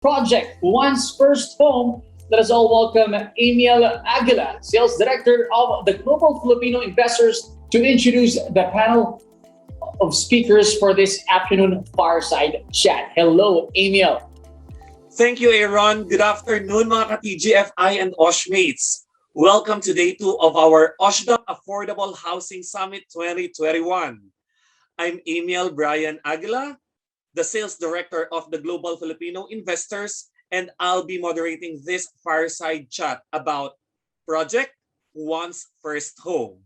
project, Juan's first home. Let us all welcome Amiel Aguila, Sales Director of the Global Filipino Investors, to introduce the panel of speakers for this afternoon fireside chat. Hello, Amiel. Thank you, Aaron. Good afternoon, mga ka-TGFI and OSH mates. Welcome to day 2 of our OSHDP Affordable Housing Summit 2021. I'm Amiel Bryan Aguila, the Sales Director of the Global Filipino Investors, and I'll be moderating this fireside chat about Project Juan's First Home.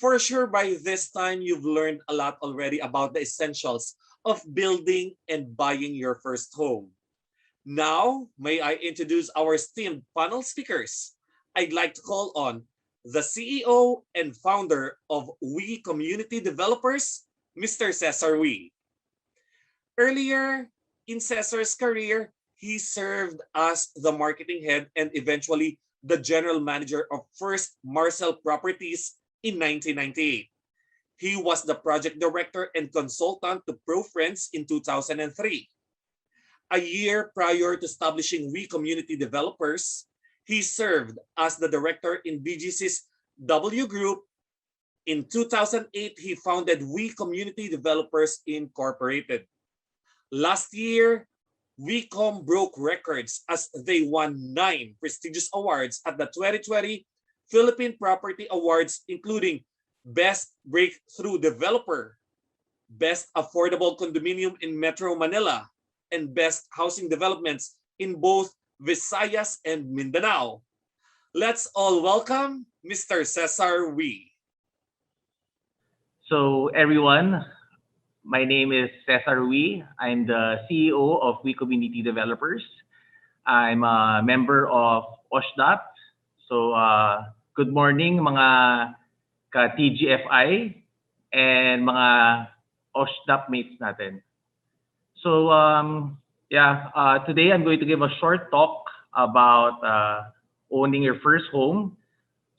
For sure, by this time, you've learned a lot already about the essentials of building and buying your first home. Now, may I introduce our esteemed panel speakers. I'd like to call on the CEO and founder of We Community Developers, Mr. Cesar We. Earlier in Cesar's career, he served as the marketing head and eventually the general manager of First Marcel Properties in 1998. He was the project director and consultant to ProFriends in 2003. A year prior to establishing We Community Developers, he served as the director in BGC's W Group. In 2008, he founded We Community Developers Incorporated. Last year, WeCom broke records as they won 9 prestigious awards at the 2020 Philippine Property Awards, including Best Breakthrough Developer, Best Affordable Condominium in Metro Manila, and Best Housing Developments in both Visayas and Mindanao. Let's all welcome Mr. Cesar We. So everyone, my name is Cesar We. I'm the CEO of We Community Developers. I'm a member of OSHDP. So good morning mga ka-TGFI and mga OSHDP mates natin. So today I'm going to give a short talk about owning your first home.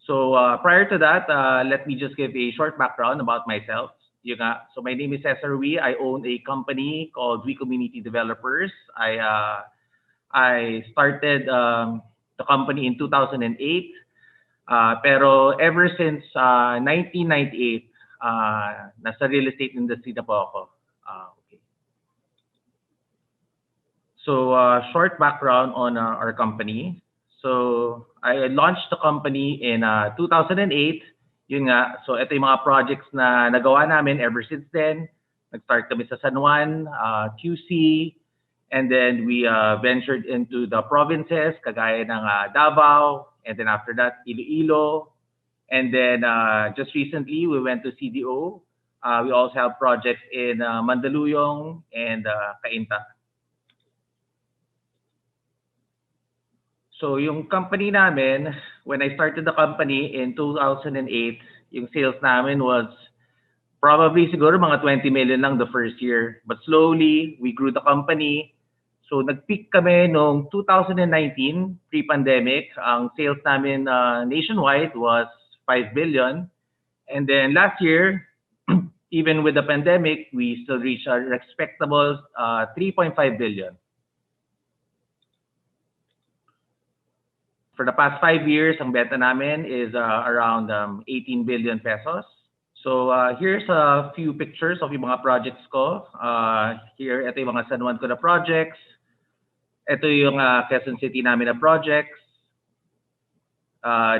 So prior to that, let me just give a short background about myself. So my name is Cesar We. I own a company called We Community Developers. I started the company in 2008. Pero ever since 1998, nasa real estate industry na po ako. So short background on our company. So I launched the company in 2008. Yun nga, so ito yung mga projects na nagawa namin ever since then. Nag-start kami sa San Juan, QC, and then we ventured into the provinces, kagaya ng Davao, and then after that, Iloilo. And then just recently, we went to CDO. We also have projects in Mandaluyong and Cainta. So yung company namin, when I started the company in 2008, yung sales namin was probably siguro mga 20 million lang the first year. But slowly, we grew the company. So nag-peak kami noong 2019, pre-pandemic. Ang sales namin nationwide was 5 billion. And then last year, even with the pandemic, we still reached a respectable 3.5 billion. For the past 5 years, ang benta namin is around 18 billion pesos. So here's a few pictures of yung mga projects ko. Here, ito yung mga San Juan ko na projects. Ito yung Quezon City namin na projects.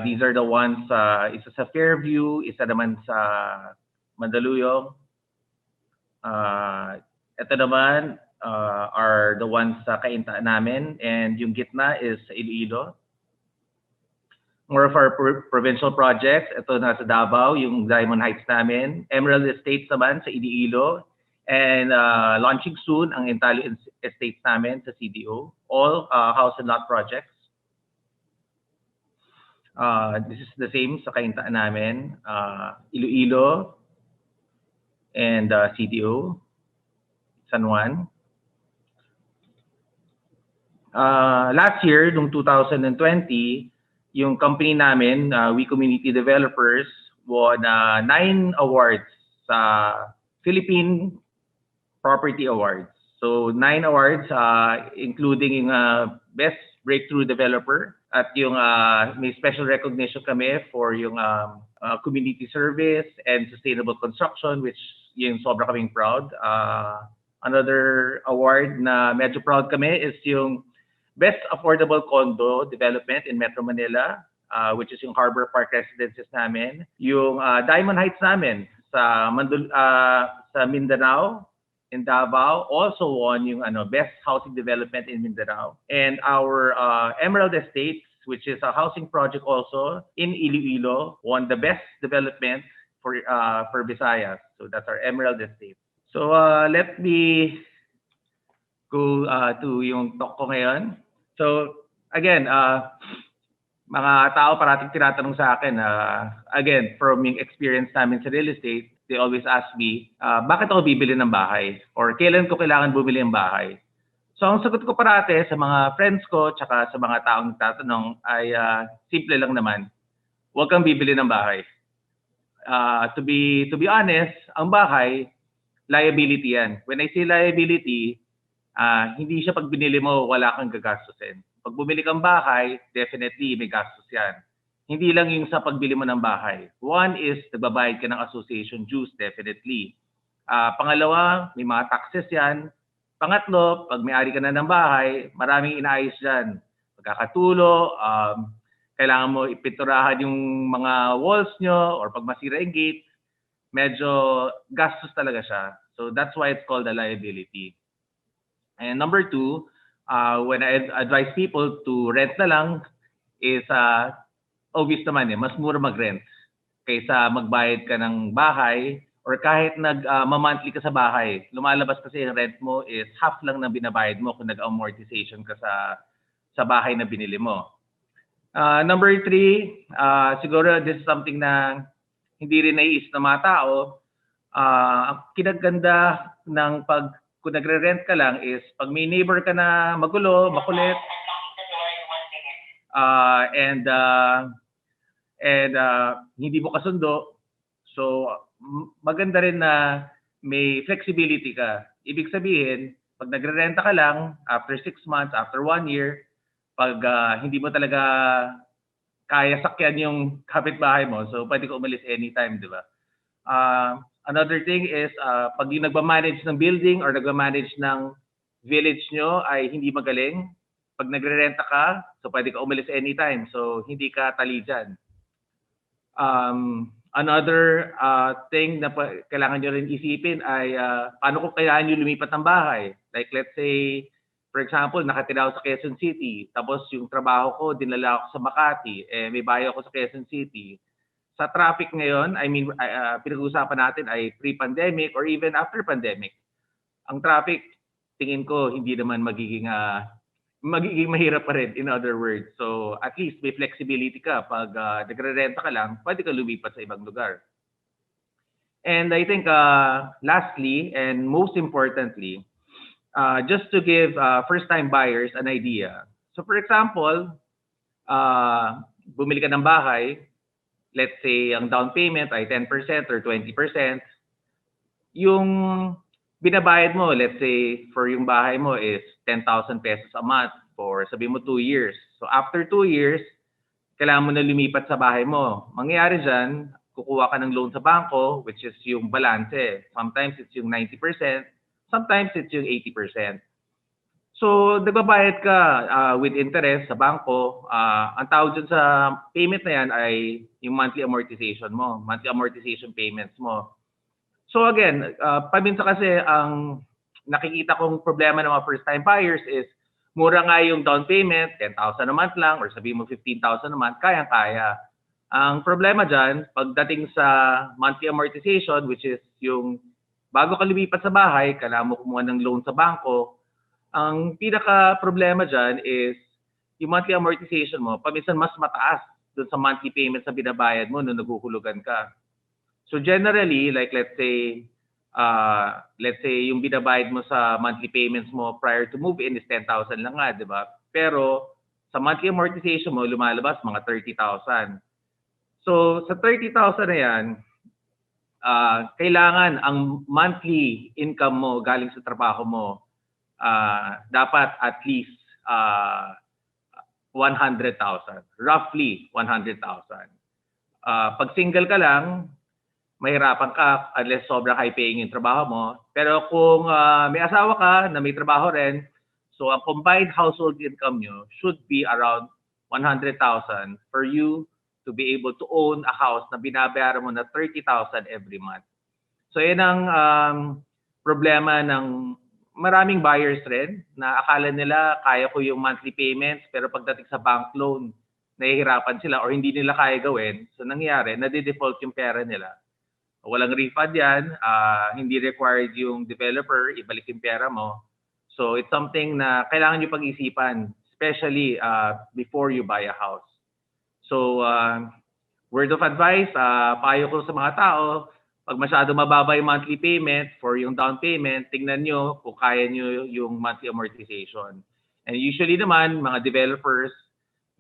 These are the ones, isa sa Fairview, isa naman sa Mandaluyong. Ito naman are the ones sa Cainta namin, and yung gitna is sa Iloilo. More of our provincial projects. Ito nasa Davao, yung Diamond Heights namin. Emerald Estates naman sa Iloilo. And launching soon ang Intalio Estates namin sa CDO. All house and lot projects. This is the same sa Cainta namin. Iloilo and CDO. San Juan. Last year, noong 2020, yung company namin, We Community Developers, won 9 awards sa Philippine Property Awards. So 9 awards, including yung Best Breakthrough Developer at yung may special recognition kami for yung community service and sustainable construction, which yung sobra kaming proud. Another award na medyo proud kami is yung Best Affordable Condo Development in Metro Manila, which is yung Harbor Park Residences namin. Yung Diamond Heights namin sa Mindanao, in Davao, also won yung Best Housing Development in Mindanao. And our Emerald Estates, which is a housing project also in Iloilo, won the Best Development for Visayas. So that's our Emerald Estate. So let me go to yung talk ko ngayon. So again, mga tao parating tinatanong sa akin, again, from yung experience namin sa real estate, they always ask me, bakit ako bibili ng bahay? Or kailan ko kailangan bumili ng bahay? So ang sagot ko parate sa mga friends ko, tsaka sa mga taong tatanong ay simple lang naman. Huwag kang bibili ng bahay. To be honest, ang bahay, liability yan. When I say liability, hindi siya pag binili mo, wala kang gagastusin. Pag bumili kang bahay, definitely may gastos yan. Hindi lang yung sa pagbili mo ng bahay. One is, nagbabayad ka ng association dues, definitely. Pangalawa, may mga taxes yan. Pangatlo, pag may-ari ka na ng bahay, maraming inaayos dyan. Pagkakatulo, kailangan mo ipinturahan yung mga walls nyo, or pag masira yung gate, medyo gastos talaga siya. So that's why it's called a liability. And number two, when I advise people to rent na lang, is obvious naman mas mura mag-rent kaysa magbayad ka ng bahay or kahit nag-monthly ka sa bahay. Lumalabas kasi yung rent mo is half lang ng binabayad mo kung nag-amortization ka sa bahay na binili mo. Number three, siguro this is something na hindi rin naiisip ng mga tao. Ang kinaganda ng kung nagre-rent ka lang is pag may neighbor ka na magulo, makulit, and hindi mo kasundo, so maganda rin na may flexibility ka. Ibig sabihin, pag nagre-renta ka lang, after 6 months, after 1 year, pag hindi mo talaga kaya sakyan yung kapitbahay mo, so pwede ka umalis anytime, di ba? Another thing is, pag yung nagmamanage ng building or nagmamanage ng village nyo ay hindi magaling, pag nagre-renta ka, so pwede ka umalis anytime, so hindi ka tali dyan. Another thing na kailangan nyo rin isipin ay paano kung kailangan nyo lumipat ng bahay. Like let's say, for example, nakatira ako sa Quezon City, tapos yung trabaho ko, dinala ako sa Makati, may bahay ako sa Quezon City. Sa traffic ngayon, I mean, pinag-uusapan natin ay pre-pandemic or even after pandemic. Ang traffic, tingin ko, hindi naman magiging mahirap pa rin, in other words. So, at least may flexibility ka. Pag nagre-renta ka lang, pwede ka lumipat sa ibang lugar. And I think, lastly, and most importantly, just to give first-time buyers an idea. So, for example, bumili ka ng bahay, let's say, ang down payment ay 10% or 20%. Yung binabayad mo, let's say, for yung bahay mo is 10,000 pesos a month for, sabi mo, 2 years. So after 2 years, kailangan mo na lumipat sa bahay mo. Mangyayari dyan, kukuha ka ng loan sa bangko, which is yung balance. Sometimes it's yung 90%, sometimes it's yung 80%. So nagbabayad ka with interest sa bangko. Ang tawag dyan sa payment na yan ay yung monthly amortization mo, monthly amortization payments mo. So again, paminsan kasi ang nakikita kong problema ng mga first-time buyers is mura nga yung down payment, 10,000 a month lang, or sabihin mo 15,000 a month, kayang-kaya. Ang problema dyan, pagdating sa monthly amortization, which is yung bago ka lumipat sa bahay, kailangan mo kumuha ng loan sa bangko, ang pinaka-problema dyan is yung monthly amortization mo, paminsan mas mataas dun sa monthly payments na binabayad mo nung naguhulugan ka. So generally, like let's say yung binabayad mo sa monthly payments mo prior to move-in is 10,000 lang nga, di ba? Pero sa monthly amortization mo, lumalabas mga 30,000. So sa 30,000 na yan, kailangan ang monthly income mo galing sa trabaho mo dapat at least 100,000. Roughly 100,000. Pag single ka lang, mahirapan ka unless sobrang high-paying yung trabaho mo. Pero kung may asawa ka na may trabaho rin, so ang combined household income nyo should be around 100,000 for you to be able to own a house na binabayaran mo na 30,000 every month. So yan ang problema ng maraming buyers rin na akala nila kaya ko yung monthly payments pero pagdating sa bank loan, nahihirapan sila or hindi nila kaya gawin. So nangyayari, nade-default yung pera nila. Walang refund yan, hindi required yung developer, ibalik yung pera mo. So it's something na kailangan nyo pag-isipan, especially before you buy a house. So word of advice, payo ko sa mga tao, pag masyado mababa yung monthly payment for yung down payment, tingnan nyo kung kaya nyo yung monthly amortization. And usually naman, mga developers,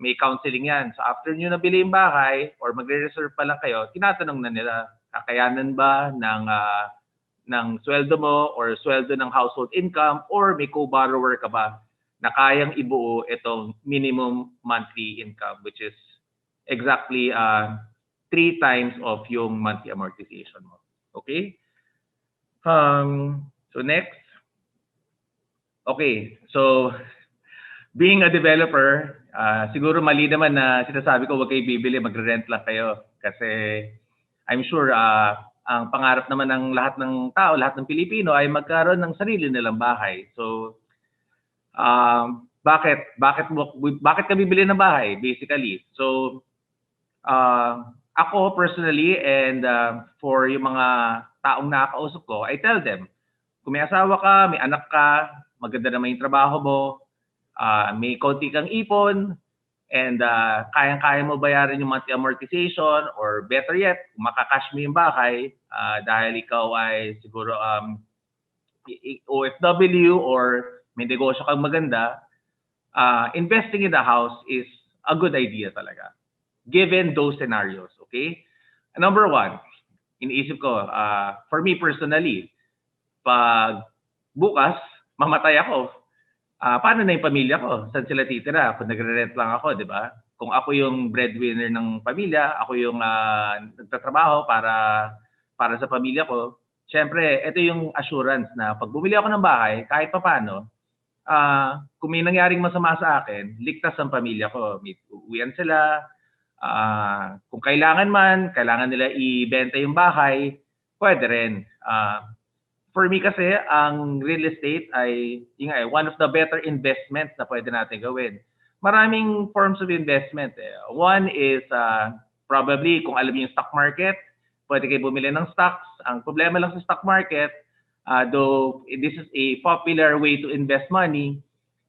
may counseling yan. So after nyo nabili yung bahay or magre-reserve pa lang kayo, tinatanong na nila, kakayanan ba ng sweldo mo or sweldo ng household income or may co-borrower ka ba na kayang ibuo itong minimum monthly income, which is exactly 3 times of yung monthly amortization mo. Okay? So next. Okay, so being a developer, siguro mali naman na sinasabi ko huwag kayo bibili, magre-rent lang kayo. Kasi I'm sure ang pangarap naman ng lahat ng tao, lahat ng Pilipino ay magkaroon ng sarili nilang bahay. So bakit ka bibili ng bahay basically? So ako personally and for yung mga taong nakakausap ko, I tell them, kung may asawa ka, may anak ka, maganda naman yung trabaho mo, may konti kang ipon, and kayang-kaya mo bayaran yung monthly amortization, or better yet, makakash mo yung bahay dahil ikaw ay siguro OFW or may negosyo kang maganda, investing in the house is a good idea talaga. Given those scenarios, okay? Number one, iniisip ko, for me personally, pag bukas, mamatay ako, paano na yung pamilya ko? Saan sila titira? Kung nagre-rent lang ako, di ba? Kung ako yung breadwinner ng pamilya, ako yung nagtatrabaho para sa pamilya ko, syempre, ito yung assurance na pag bumili ako ng bahay, kahit pa paano, kung may nangyaring masama sa akin, ligtas ang pamilya ko. May uwian sila. Kung kailangan nila ibenta yung bahay, pwede rin. For me kasi, ang real estate ay one of the better investments na pwede natin gawin. Maraming forms of investment. One is probably kung alam niyo yung stock market, pwede kayo bumili ng stocks. Ang problema lang sa stock market, though this is a popular way to invest money,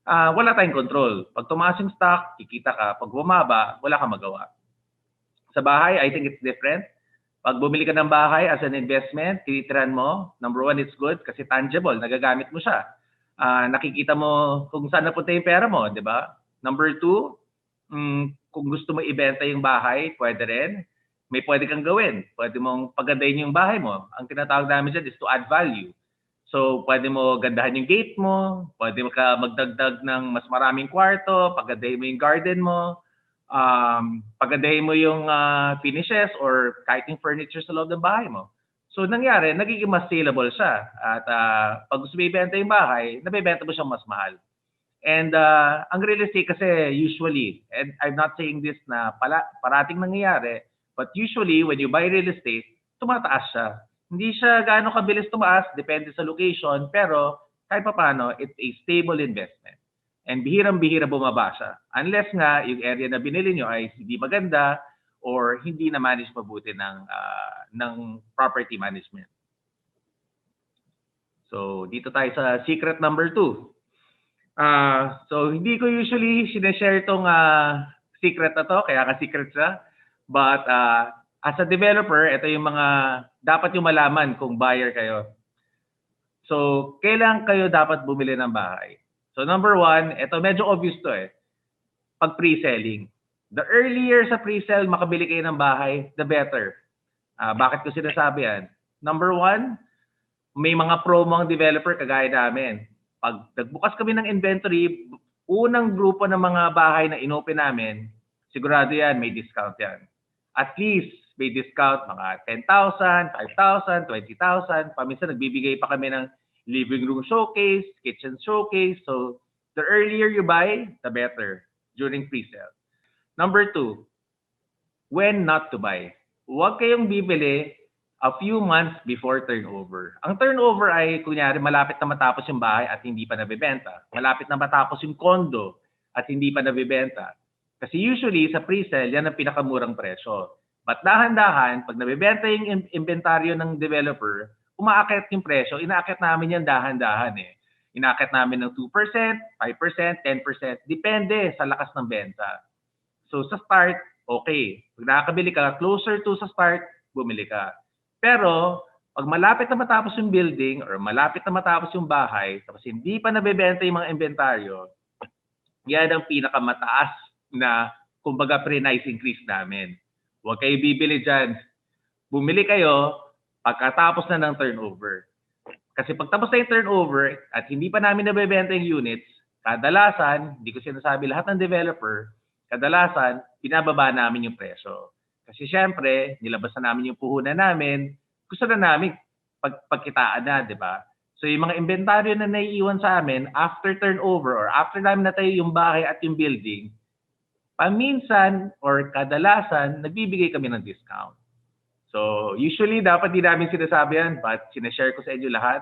wala tayong control. Pag tumaas yung stock, kikita ka. Pag bumaba, wala kang magawa. Sa bahay, I think it's different. Pag bumili ka ng bahay as an investment, tinitirahan mo, number one, it's good kasi tangible, nagagamit mo siya. Nakikita mo kung saan napunta yung pera mo, di ba? Number two, kung gusto mo ibenta yung bahay, pwede rin. May pwede kang gawin. Pwede mong pagandahin yung bahay mo. Ang tinatawag namin dyan is to add value. So, pwede mo gandahan yung gate mo, pwede ka magdagdag ng mas maraming kwarto, pagandahin mo yung garden mo, pagandahin mo yung finishes or kahit yung furniture sa loob ng bahay mo. So nangyari, nagiging mas saleable siya. At pag gusto mo ibenta yung bahay, nabibenta mo siyang mas mahal. And ang real estate kasi usually, and I'm not saying this na parating nangyayari, but usually when you buy real estate, tumataas siya. Hindi siya gaano kabilis tumaas, depende sa location, pero kahit pa paano, it's a stable investment. And bihirang-bihira bumaba siya. Unless nga yung area na binili nyo ay hindi maganda or hindi na manage mabuti ng property management. So dito tayo sa secret number 2. So hindi ko usually sineshare itong secret na to, kaya ka-secret siya. But as a developer, ito yung mga dapat yung malaman kung buyer kayo. So kailan kayo dapat bumili ng bahay? So number one, ito medyo obvious to pag pre-selling. The earlier sa pre-sell makabili kayo ng bahay, the better. Bakit ko sinasabi yan? Number one, may mga promo ang developer kagaya namin. pag nagbukas kami ng inventory, unang grupo ng mga bahay na inopen namin, sigurado yan, may discount yan. At least, may discount mga 10,000, 5,000, 20,000. Paminsan nagbibigay pa kami ng living room showcase, kitchen showcase. So, the earlier you buy, the better during pre-sale. Number 2, when not to buy. Huwag kayong bibili a few months before turnover. Ang turnover ay, kunyari, malapit na matapos yung bahay at hindi pa nabibenta. Malapit na matapos yung condo at hindi pa nabibenta. Kasi usually, sa pre-sale, yan ang pinakamurang presyo. But dahan-dahan, pag nabibenta yung inventaryo ng developer, umaakit yung presyo, inaakit namin yan dahan-dahan eh. Inaakit namin ng 2%, 5%, 10%, depende sa lakas ng benta. So sa start, okay. Pag nakakabili ka, closer to sa start, bumili ka. Pero, pag malapit na matapos yung building or malapit na matapos yung bahay, tapos hindi pa nabibenta yung mga inventaryo, yan ang pinakamataas na, kumbaga, pre-nice increase namin. Huwag kayo bibili dyan. Bumili kayo pagkatapos na ng turnover. Kasi pag tapos na yung turnover at hindi pa namin nabibenta yung units, kadalasan, hindi ko sinasabi lahat ng developer, kadalasan, pinababa namin yung presyo. Kasi syempre, nilabas na namin yung puhunan namin, gusto na namin pagkitaan na, di ba? So yung mga inventaryo na naiiwan sa amin, after turnover or after namin natayo yung bahay at yung building, paminsan or kadalasan, nagbibigay kami ng discount. So, usually, dapat di namin sinasabi yan, but sinashare ko sa inyo lahat.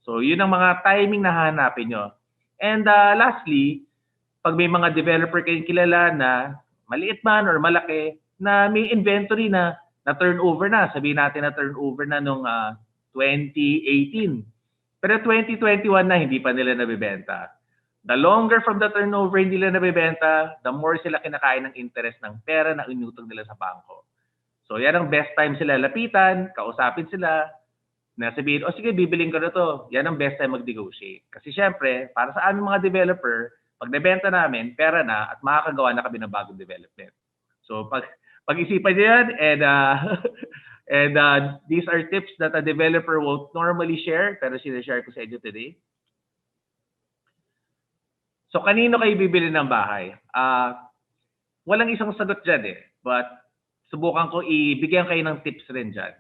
So, yun ang mga timing na hanapin nyo. And lastly, pag may mga developer kayong kilala na maliit man or malaki, na may inventory na turnover na. Sabihin natin na turnover na nung 2018. Pero 2021 na, hindi pa nila nabibenta. The longer from the turnover hindi nila nabibenta, the more sila kinakain ng interest ng pera na inutang nila sa bangko. So yan ang best time sila lapitan, kausapin sila, na sabihin, o sige, bibiling ko na to. Yan ang best time mag-negotiate. Kasi syempre, para sa aming mga developer, pag nabenta namin, pera na at makakagawa na kami ng bagong development. So pag-isipan nyo yan, and these are tips that a developer won't normally share, pero sinashare ko sa inyo today. So, kanino kayo bibili ng bahay? Walang isang sagot dyan eh. But, subukan ko ibigyan kayo ng tips rin dyan.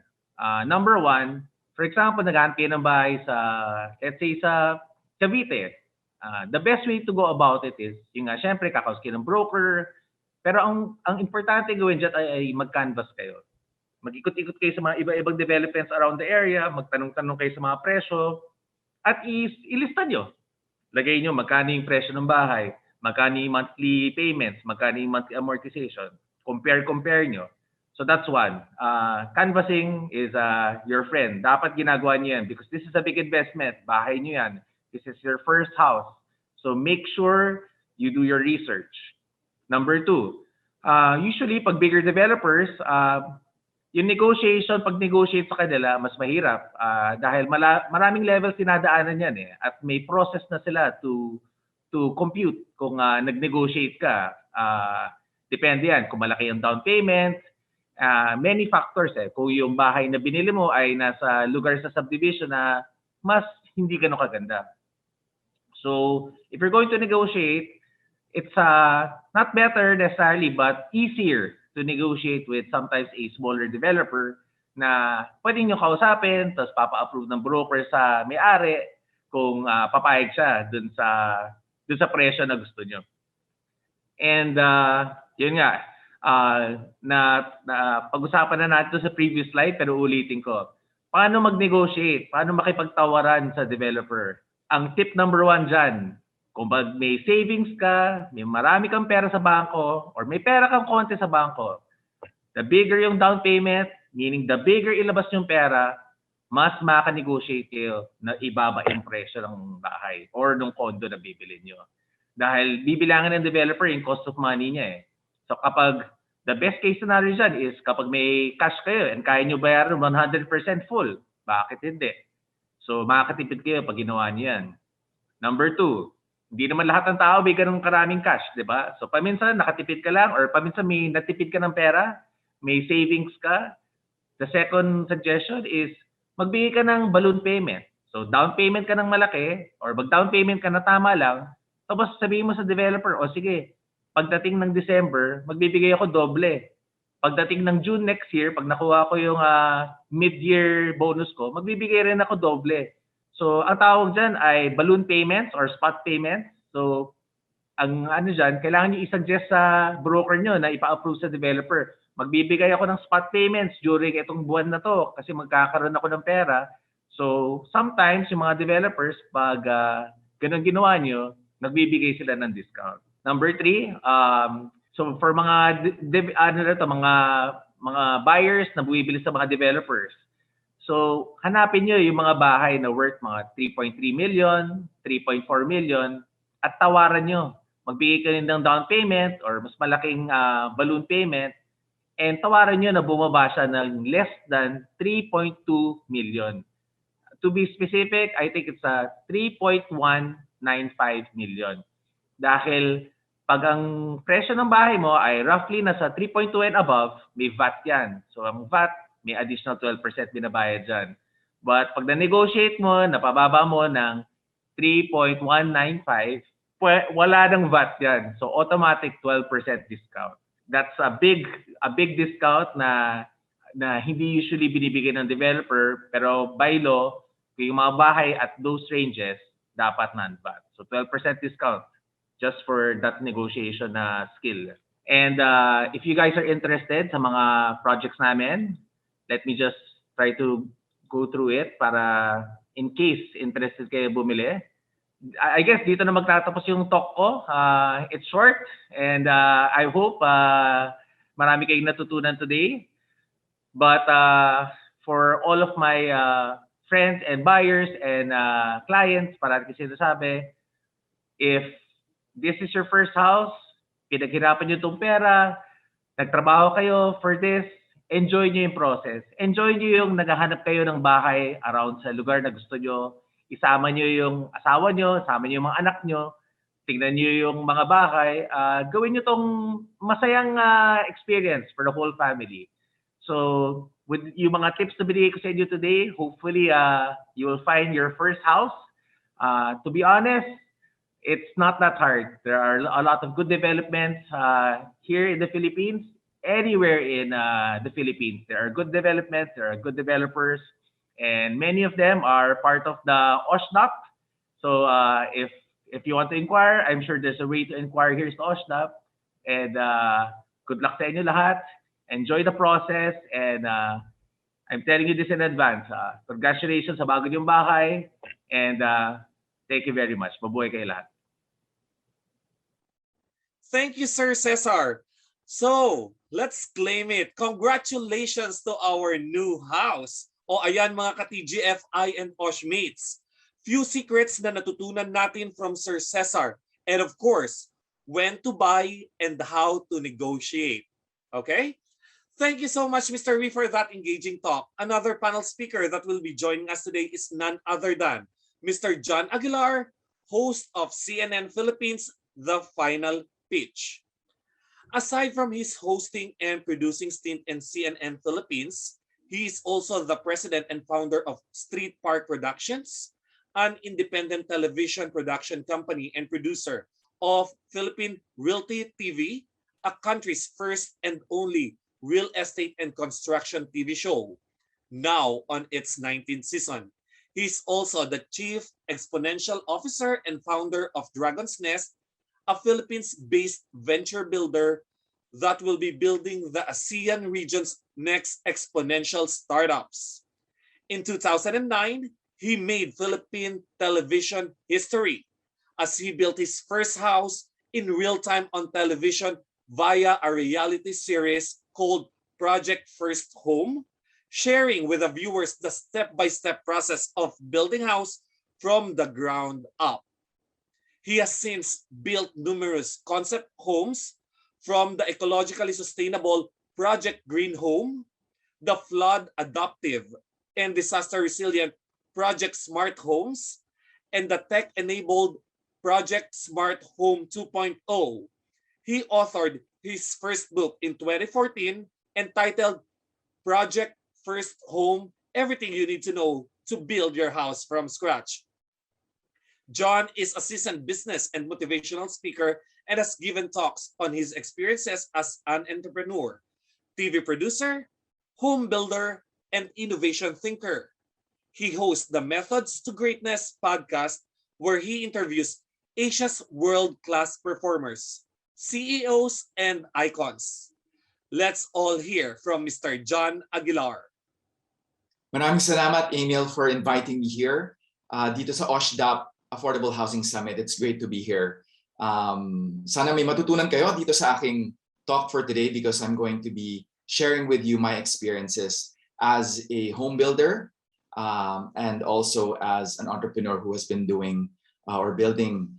Number 1, for example, naghahanap kayo ng bahay sa, let's say, sa Cavite. The best way to go about it is, yung syempre, kakaus kayo ng broker. Pero ang importante gawin dyan ay mag-canvas kayo. Mag-ikot-ikot kayo sa mga iba-ibang developments around the area, magtanong-tanong kayo sa mga presyo, at ilista nyo. Lagay nyo magkano yung presyo ng bahay, magkano yung monthly payments, magkano yung monthly amortization. Compare nyo. So that's one. Canvassing is your friend. Dapat ginagawa nyo yan because this is a big investment. Bahay nyo yan. This is your first house. So make sure you do your research. Number 2, usually pag bigger developers, yung negotiation, pag-negotiate sa kanila, mas mahirap dahil maraming levels tinadaanan yan eh. At may process na sila to compute kung nag-negotiate ka. Depende yan kung malaki yung down payment, many factors eh. Kung yung bahay na binili mo ay nasa lugar sa subdivision na mas hindi ganun kaganda. So, if you're going to negotiate, it's not better necessarily but easier to negotiate with sometimes a smaller developer na pwede nyo kausapin, tapos papa-approve ng broker sa may-ari kung papayag siya dun sa presyo na gusto nyo. And yun nga, pag-usapan na natin sa previous slide pero ulitin ko. Paano mag-negotiate? Paano makipagtawaran sa developer? Ang tip number 1 dyan, kung may savings ka, may marami kang pera sa bangko, or may pera kang konti sa bangko, the bigger yung down payment, meaning the bigger ilabas yung pera, mas maka-negotiate kayo na ibaba yung presyo ng bahay or ng condo na bibili nyo. Dahil bibilangin ng developer yung cost of money niya eh. So kapag the best case scenario dyan is kapag may cash kayo and kaya nyo bayaran 100% full, bakit hindi? So makakatipid kayo pag ginawa nyo yan. Number 2, hindi naman lahat ng tao may ganung karaming cash, di ba? So paminsan nakatipid ka lang or paminsan may natipid ka ng pera, may savings ka. The second suggestion is magbigay ka ng balloon payment. So down payment ka ng malaki or mag-down payment ka na tama lang, tapos sabihin mo sa developer, o sige, pagdating ng December, magbibigay ako doble. Pagdating ng June next year, pag nakuha ko yung mid-year bonus ko, magbibigay rin ako doble. So ang tawag dyan ay balloon payments or spot payments. So ang ano dyan, kailangan nyo i-suggest sa broker nyo na ipa-approve sa developer. Magbibigay ako ng spot payments during itong buwan na to kasi magkakaroon ako ng pera. So sometimes yung mga developers, pag ganun ginawa nyo, nagbibigay sila ng discount. Number 3, so for mga mga buyers na bumibili sa mga developers, so hanapin nyo yung mga bahay na worth mga 3.3 million, 3.4 million at tawaran nyo. Magbigay kayo ng down payment or mas malaking balloon payment and tawaran nyo na bumaba siya ng less than 3.2 million. To be specific, I think it's 3.195 million. Dahil pag ang presyo ng bahay mo ay roughly nasa 3.2 and above, may VAT yan. So ang VAT, may additional 12% binabayad dyan. But pag na-negotiate mo, napababa mo ng 3.195, wala ng VAT yan. So automatic 12% discount. That's a big discount na hindi usually binibigay ng developer, pero by law, yung mga bahay at those ranges, dapat non-VAT. So 12% discount just for that negotiation skill. And if you guys are interested sa mga projects namin, let me just try to go through it para in case interested kayo bumili. I guess dito na magtatapos yung talk ko. It's short and I hope marami kayong natutunan today. But for all of my friends and buyers and clients, parang kasi sinasabi, if this is your first house, pinaghirapan nyo itong pera, nagtrabaho kayo for this, enjoy nyo yung process. Enjoy nyo yung naghahanap kayo ng bahay around sa lugar na gusto nyo. Isama nyo yung asawa nyo, isama nyo yung mga anak nyo, tingnan nyo yung mga bahay, gawin nyo tong masayang experience for the whole family. So, with yung mga tips na binigay ko sa inyo today, hopefully you will find your first house. To be honest, it's not that hard. There are a lot of good developments here in the Philippines, anywhere in the Philippines. There are good developments, there are good developers, and many of them are part of the OSHDP. So if you want to inquire, I'm sure there's a way to inquire here to OSHDP. And good luck sa inyo lahat. Enjoy the process, and I'm telling you this in advance. Congratulations sa bago niyong bahay, and thank you very much. Mabuhay kayo lahat. Thank you, Sir Cesar. So, let's claim it. Congratulations to our new house. O ayan mga ka-TGFI and OSH mates. Few secrets na natutunan natin from Sir Cesar. And of course, when to buy and how to negotiate. Okay? Thank you so much, Mr. Wee, for that engaging talk. Another panel speaker that will be joining us today is none other than Mr. John Aguilar, host of CNN Philippines, The Final Pitch. Aside from his hosting and producing stint in CNN Philippines, he is also the president and founder of Street Park Productions, an independent television production company and producer of Philippine Realty TV, a country's first and only real estate and construction TV show, now on its 19th season. He's also the Chief Exponential Officer and founder of Dragon's Nest, a Philippines-based venture builder that will be building the ASEAN region's next exponential startups. In 2009, he made Philippine television history as he built his first house in real time on television via a reality series called Project First Home, sharing with the viewers the step-by-step process of building a house from the ground up. He has since built numerous concept homes, from the ecologically sustainable Project Green Home, the flood adaptive and disaster resilient Project Smart Homes, and the tech-enabled Project Smart Home 2.0. He authored his first book in 2014 entitled Project First Home, Everything You Need to Know to build your house from scratch. John is a seasoned business and motivational speaker and has given talks on his experiences as an entrepreneur, TV producer, home builder, and innovation thinker. He hosts the Methods to Greatness podcast, where he interviews Asia's world-class performers, CEOs, and icons. Let's all hear from Mr. John Aguilar. Maraming salamat, Amiel, for inviting me here dito sa OSHDP Affordable Housing Summit. It's great to be here. Sana may matutunan kayo dito sa aking talk for today, because I'm going to be sharing with you my experiences as a home builder and also as an entrepreneur who has been doing or building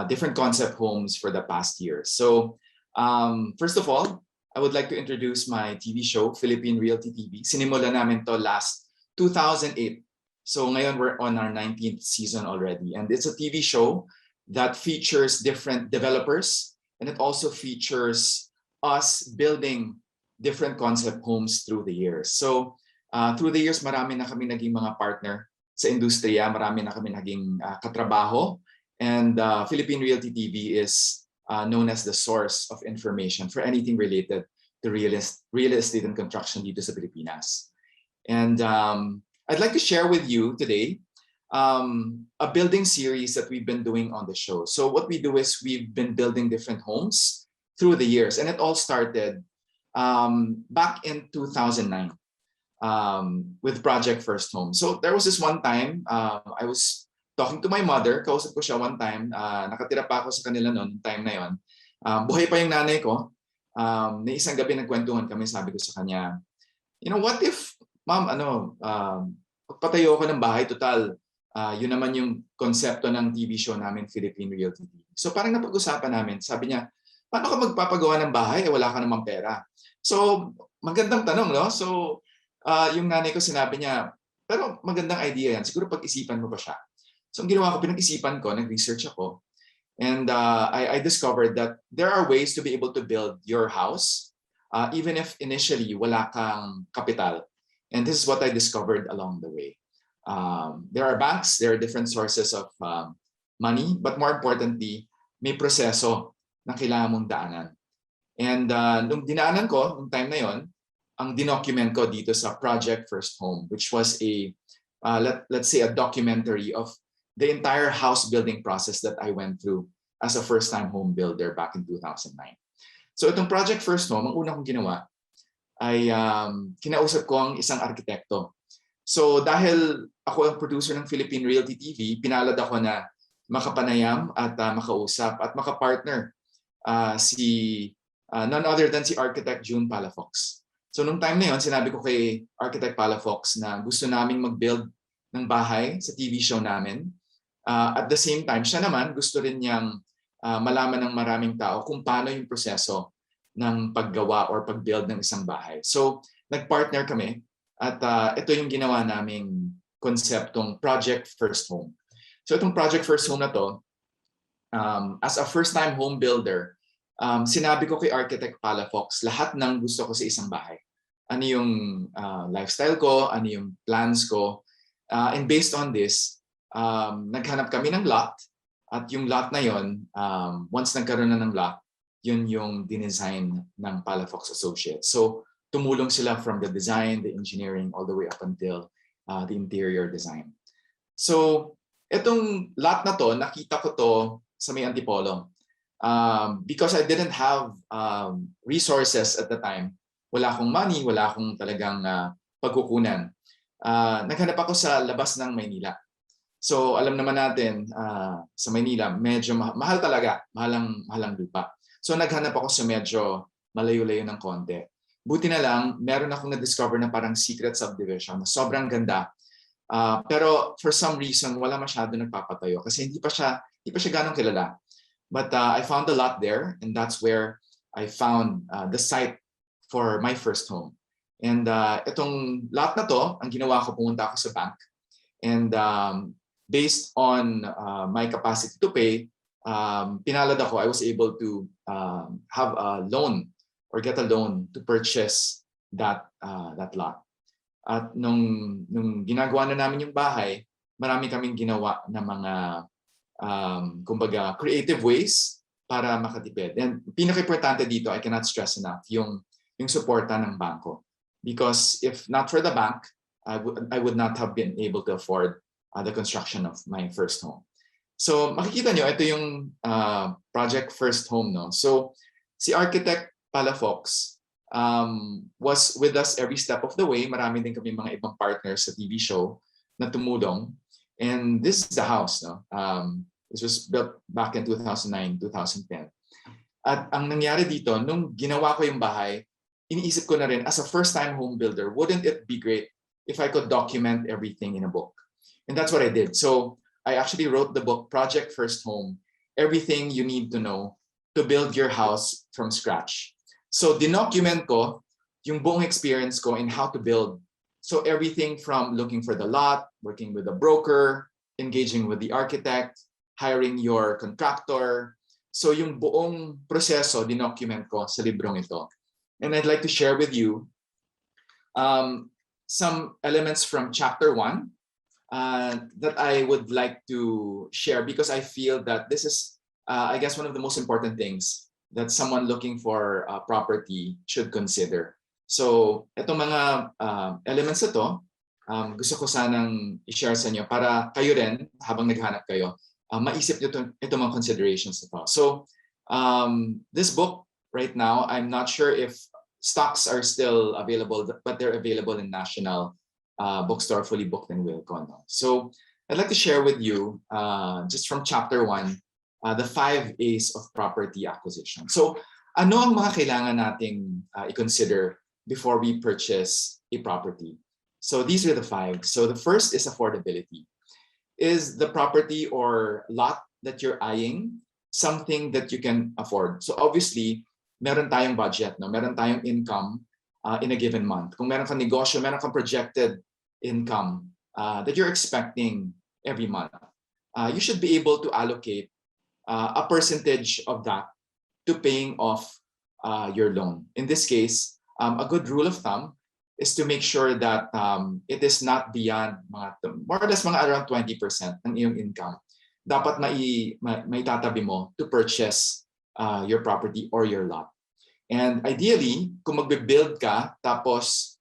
different concept homes for the past year. So first of all, I would like to introduce my TV show, Philippine Realty TV. Sinimula namin to last 2008. So ngayon we're on our 19th season already. And it's a TV show that features different developers, and it also features us building different concept homes through the years. So through the years, marami na kami naging mga partner sa industriya, marami na kami naging katrabaho, and Philippine Realty TV is known as the source of information for anything related to real estate and construction dito sa Pilipinas. And I'd like to share with you today a building series that we've been doing on the show. So what we do is we've been building different homes through the years, and it all started back in 2009 with Project First Home. So there was this one time I was talking to my mother, kausap ko siya one time, nakatira pa ako sa kanila noon, time na yon. Buhay pa yung nanay ko. Na isang gabi nagkwentuhan kami, sabi ko sa kanya, you know, what if, ma'am, patayo ako ng bahay, total, yun naman yung konsepto ng TV show namin, Philippine Realty TV. So parang napag-usapan namin, sabi niya, paano ka magpapagawa ng bahay, wala ka namang pera? So magandang tanong, no? So yung nanay ko sinabi niya, pero magandang idea yan, siguro pag-isipan mo ba siya? So ang ginawa ko, pinag-isipan ko, nag-research ako, and I discovered that there are ways to be able to build your house, even if initially wala kang kapital. And this is what I discovered along the way. There are banks, there are different sources of money, but more importantly, may proseso na kailangan mong daanan. And nung dinaanan ko, nung time na yon, ang dinocument ko dito sa Project First Home, which was a, let's say, a documentary of the entire house building process that I went through as a first-time home builder back in 2009. So itong Project First Home, ang una kong ginawa ay kinausap ko ang isang arkitekto. So dahil ako ang producer ng Philippine Realty TV, pinalad ako na makapanayam at makausap at makapartner si none other than si Architect June Palafox. So nung time na yon, sinabi ko kay Architect Palafox na gusto naming mag-build ng bahay sa TV show namin. At the same time, siya naman gusto rin niyang malaman ng maraming tao kung paano yung proseso ng paggawa or pag-build ng isang bahay. So nag-partner kami at ito yung ginawa naming konseptong Project First Home. So itong Project First Home na to, as a first-time home builder, sinabi ko kay Architect Palafox lahat ng gusto ko sa isang bahay. Ano yung lifestyle ko, ano yung plans ko. And based on this, naghanap kami ng lot, at yung lot na yon, once nagkaroon na ng lot, yun yung dinesign ng Palafox Associates. So tumulong sila from the design, the engineering, all the way up until the interior design. So itong lot na to, nakita ko to sa may Antipolo. Because I didn't have resources at the time. Wala akong money, wala akong talagang pagkukunan. Naghanap ako sa labas ng Maynila. So alam naman natin sa Maynila, medyo mahal talaga, mahalang lupa. So naghanap ako sa medyo malayo-layo ng konti. Buti na lang, meron akong na-discover na parang secret subdivision na sobrang ganda. Pero for some reason, wala masyado nagpapatayo kasi hindi pa siya ganong kilala. But I found a lot there, and that's where I found the site for my first home. And itong lot na to, ang ginawa ko, pumunta ako sa bank. And based on my capacity to pay, pinalad ako, I was able to have a loan or get a loan to purchase that lot. At nung ginagawa na namin yung bahay, marami kaming ginawa na mga kumbaga creative ways para makatipid. And pinaka-importante dito, I cannot stress enough, yung suporta ng bangko. Because if not for the bank, I would not have been able to afford the construction of my first home. So makikita nyo, ito yung project first home. No? So si Architect Palafox was with us every step of the way. Marami din kami mga ibang partners sa TV show na tumulong. And this is the house. No? This was built back in 2009, 2010. At ang nangyari dito, nung ginawa ko yung bahay, iniisip ko na rin, as a first-time home builder, wouldn't it be great if I could document everything in a book? And that's what I did. So I actually wrote the book, Project First Home, Everything You Need to Know to Build Your House from Scratch. So dinocument ko yung buong experience ko in how to build. So everything from looking for the lot, working with a broker, engaging with the architect, hiring your contractor. So yung buong proseso, dinocument ko sa librong ito. And I'd like to share with you some elements from chapter 1 that I would like to share because I feel that this is, I guess, one of the most important things that someone looking for property should consider. So itong mga elements na to, gusto ko sanang i-share sa inyo para kayo rin, habang naghanap kayo, maisip nyo itong mga considerations na to. So this book right now, I'm not sure if stocks are still available, but they're available in National Bookstore, fully booked in Wilcon. So I'd like to share with you, just from chapter 1, the 5 A's of property acquisition. So ano ang mga kailangan nating i-consider before we purchase a property? So these are the 5. So the first is affordability. Is the property or lot that you're eyeing something that you can afford? So obviously, meron tayong budget, no? Meron tayong income in a given month. Kung meron kang negosyo, meron kang projected income that you're expecting every month. You should be able to allocate a percentage of that to paying off your loan. In this case, a good rule of thumb is to make sure that it is not beyond more or less mga around 20% ng iyong income. Dapat may tatabi mo to purchase your property or your lot. And ideally, kung magbe-build ka, tapos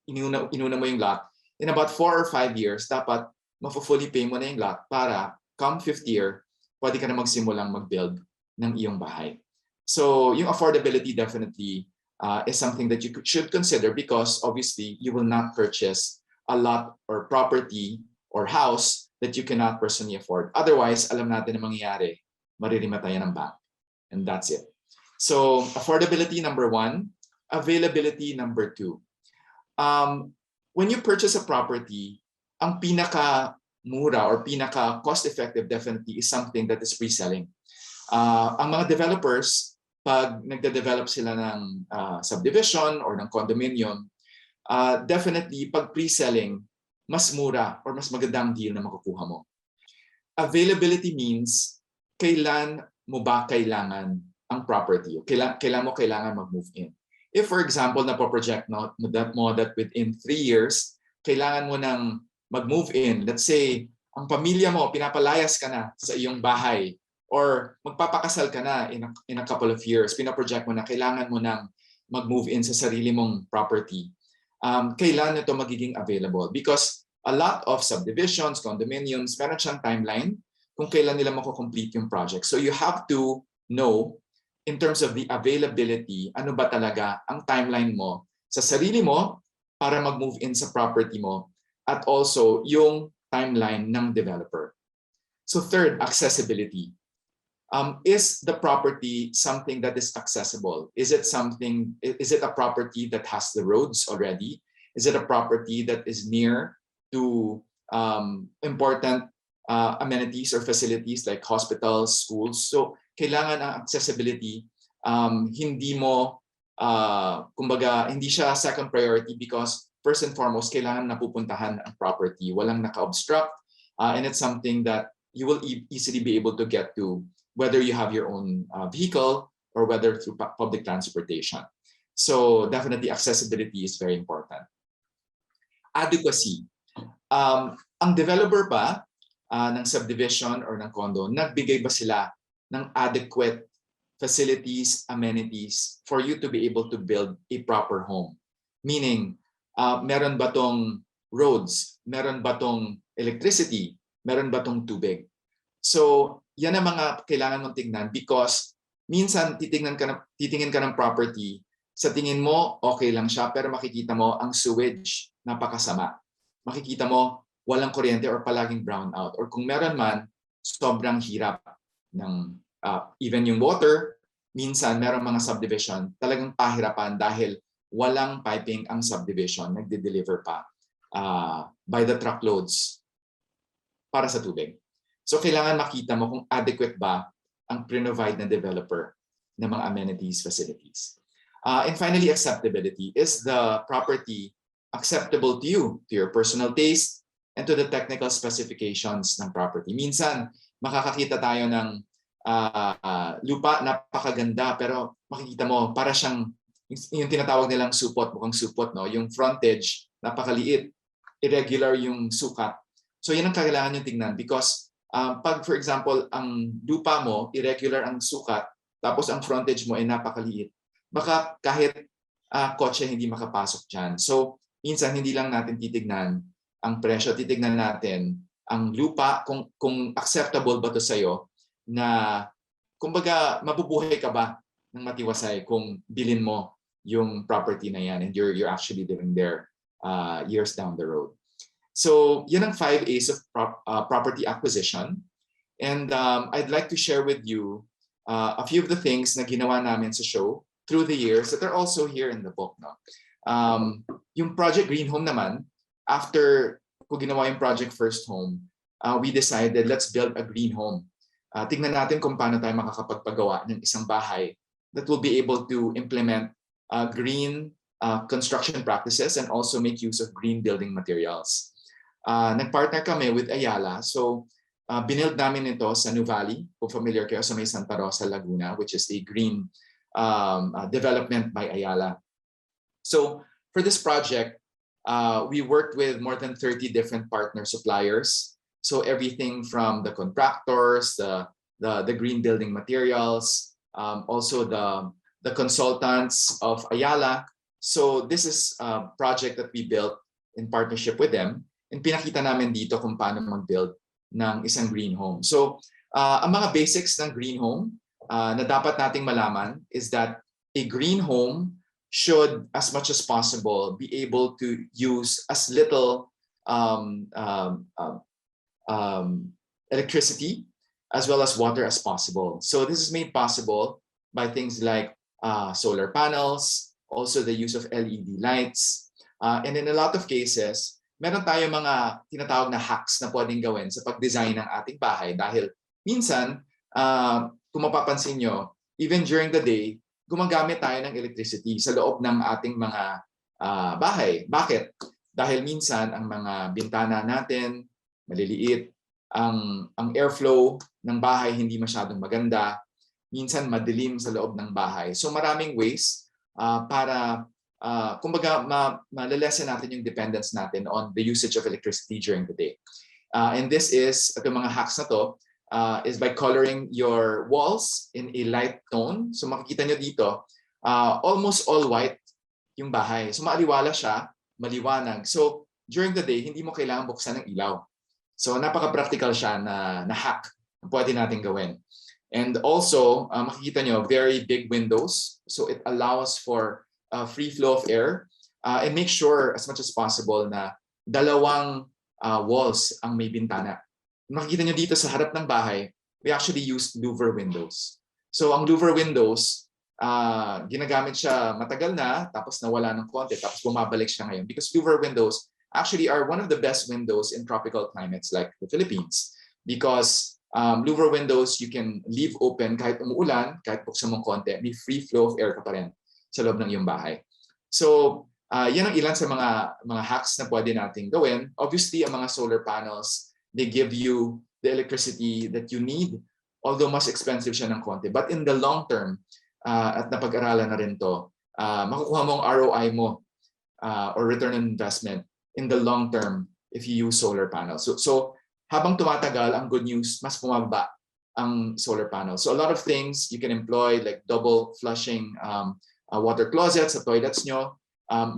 inuna mo yung lot, in about 4 or 5 years, dapat mafo-fully pay mo na yung lot para come 5th year, pwede ka na magsimulang mag-build ng iyong bahay. So yung affordability definitely is something that you should consider because obviously you will not purchase a lot or property or house that you cannot personally afford. Otherwise, alam natin na mangyayari, maririmatayan ng bank. And that's it. So affordability, number 1. Availability, number 2. When you purchase a property, ang pinaka-mura or pinaka-cost-effective definitely is something that is pre-selling. Ang mga developers, pag nagde-develop sila ng subdivision or ng condominium, definitely pag pre-selling, mas mura or mas magandang deal na makukuha mo. Availability means kailan mo ba kailangan ang property? Kailangan mag-move in. If for example, napo-project mo that within 3 years, kailangan mo nang mag-move in. Let's say, ang pamilya mo, pinapalayas ka na sa iyong bahay or magpapakasal ka na in a couple of years, pinaproject mo na kailangan mo nang mag-move in sa sarili mong property. Kailan ito magiging available? Because a lot of subdivisions, condominiums, meron siyang timeline kung kailan nila mako-complete yung project. So you have to know in terms of the availability, ano ba talaga ang timeline mo sa sarili mo para mag-move in sa property mo at also yung timeline ng developer. So third, accessibility. Is the property something that is accessible? Is it a property that has the roads already? Is it a property that is near to important amenities or facilities like hospitals, schools? So kailangan ang accessibility, hindi mo, kumbaga, hindi siya second priority because first and foremost, kailangan napupuntahan ang property. Walang naka-obstruct, and it's something that you will easily be able to get to whether you have your own vehicle or whether through public transportation. So definitely accessibility is very important. adequacy. Ang developer ba ng subdivision or ng condo, nagbigay ba sila ng adequate facilities, amenities for you to be able to build a proper home? Meaning, meron ba tong roads? Meron ba tong electricity? Meron ba tong tubig? So, yan ang mga kailangan mong tingnan because minsan titingin ka ng property, sa tingin mo okay lang siya pero makikita mo ang sewage napakasama. Makikita mo walang kuryente or palaging brownout, or kung meron man sobrang hirap ng even yung water. Minsan meron mga subdivision talagang pahirapan dahil walang piping ang subdivision, nagde-deliver pa by the truckloads para sa tubig. So kailangan makita mo kung adequate ba ang provide na developer ng mga amenities, facilities. And finally, acceptability. Is the property acceptable to you, to your personal taste, and to the technical specifications ng property? Minsan, makakakita tayo ng lupa, napakaganda, pero makikita mo, para siyang, yung tinatawag nilang supot, mukhang supot, no? Yung frontage, napakaliit, irregular yung sukat. So yan ang kailangan nyo tingnan because pag, for example, ang lupa mo, irregular ang sukat, tapos ang frontage mo ay napakaliit, baka kahit kotse hindi makapasok dyan. So, minsan hindi lang natin titignan ang presyo, titignan natin ang lupa, kung acceptable ba to sa'yo, na kumbaga mabubuhay ka ba ng matiwasay kung bilin mo yung property na yan and you're actually living there years down the road. So, yan ang 5 A's of property acquisition. And I'd like to share with you a few of the things na ginawa namin sa show through the years that are also here in the book. No? Yung Project Green Home naman, after ko ginawa yung Project First Home, we decided let's build a green home. Tingnan natin kung paano tayo makakapagpagawa ng isang bahay that will be able to implement green construction practices and also make use of green building materials. Nagpartner kami with Ayala. So, binild namin ito sa New Valley, kung familiar kayo sa may Santa Rosa, Laguna, which is a green development by Ayala. So, for this project, we worked with more than 30 different partner suppliers. So, everything from the contractors, the green building materials, also the consultants of Ayala. So, this is a project that we built in partnership with them. And pinakita namin dito kung paano mag-build ng isang green home. So, ang mga basics ng green home na dapat nating malaman is that a green home should, as much as possible, be able to use as little electricity as well as water as possible. So, this is made possible by things like solar panels, also the use of LED lights, and in a lot of cases, meron tayo mga tinatawag na hacks na pwedeng gawin sa pag-design ng ating bahay dahil minsan, kung mapapansin nyo, even during the day, gumagamit tayo ng electricity sa loob ng ating mga bahay. Bakit? Dahil minsan, ang mga bintana natin, maliliit, ang airflow ng bahay hindi masyadong maganda, minsan madilim sa loob ng bahay. So maraming ways para kumbaga, malalesen natin yung dependence natin on the usage of electricity during the day. And this is, itong mga hacks na to, is by coloring your walls in a light tone. So makikita nyo dito, almost all white yung bahay. So maaliwala siya, maliwanag. So during the day, hindi mo kailangan buksan ng ilaw. So napaka-practical siya na hack na pwede natin gawin. And also, makikita nyo, very big windows. So it allows for free flow of air and make sure as much as possible na dalawang walls ang may bintana. Makikita nyo dito sa harap ng bahay, we actually used louver windows. So ang louver windows, ginagamit siya matagal na, tapos nawala ng konti, tapos bumabalik siya ngayon. Because louver windows actually are one of the best windows in tropical climates like the Philippines. Because louver windows, you can leave open kahit umuulan, kahit buksan mong konti, may free flow of air ka pa rin sa loob ng iyong bahay. So, yan ang ilan sa mga hacks na pwede nating gawin. Obviously, ang mga solar panels, they give you the electricity that you need, although mas expensive siya ng konti. But in the long term, at napag-aralan na rin to, makukuha mo ang ROI mo or return on investment in the long term if you use solar panels. So habang tumatagal, ang good news, mas bumaba ang solar panels. So a lot of things you can employ, like double flushing water closets sa toilets nyo,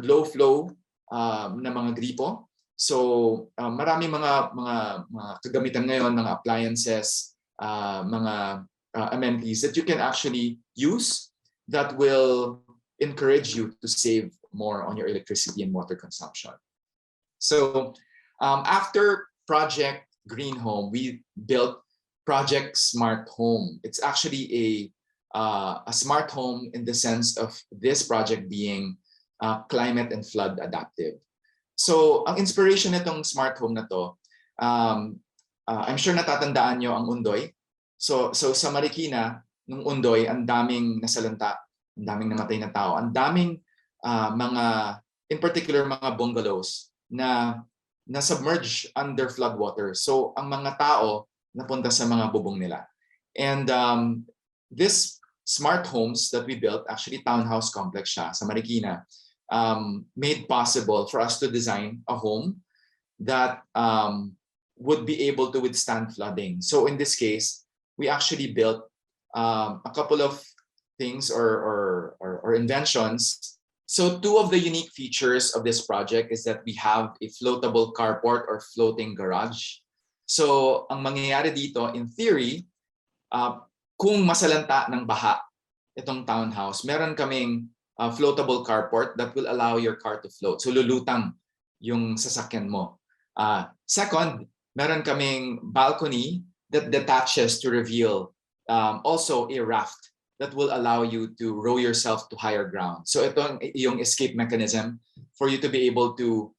low flow na mga gripo. So marami mga kagamitan ngayon, mga appliances, mga amenities that you can actually use that will encourage you to save more on your electricity and water consumption. So after Project Green Home, we built Project Smart Home. It's actually a smart home in the sense of this project being climate and flood adaptive. So ang inspiration nitong smart home na to, I'm sure natatandaan nyo ang Undoy. So sa Marikina, nung Undoy, ang daming nasalanta, ang daming namatay na tao, ang daming in particular mga bungalows na submerge under floodwater. So ang mga tao napunta sa mga bubong nila. And this smart homes that we built, actually townhouse complex siya sa Marikina, made possible for us to design a home that would be able to withstand flooding. So in this case, we actually built a couple of things or inventions. So two of the unique features of this project is that we have a floatable carport or floating garage. So ang mangyayari dito, in theory, kung masalanta ng baha itong townhouse, meron kaming floatable carport that will allow your car to float. So lulutang yung sasakyan mo. Second, meron kaming balcony that detaches to reveal also a raft that will allow you to row yourself to higher ground. So ito yung escape mechanism for you to be able to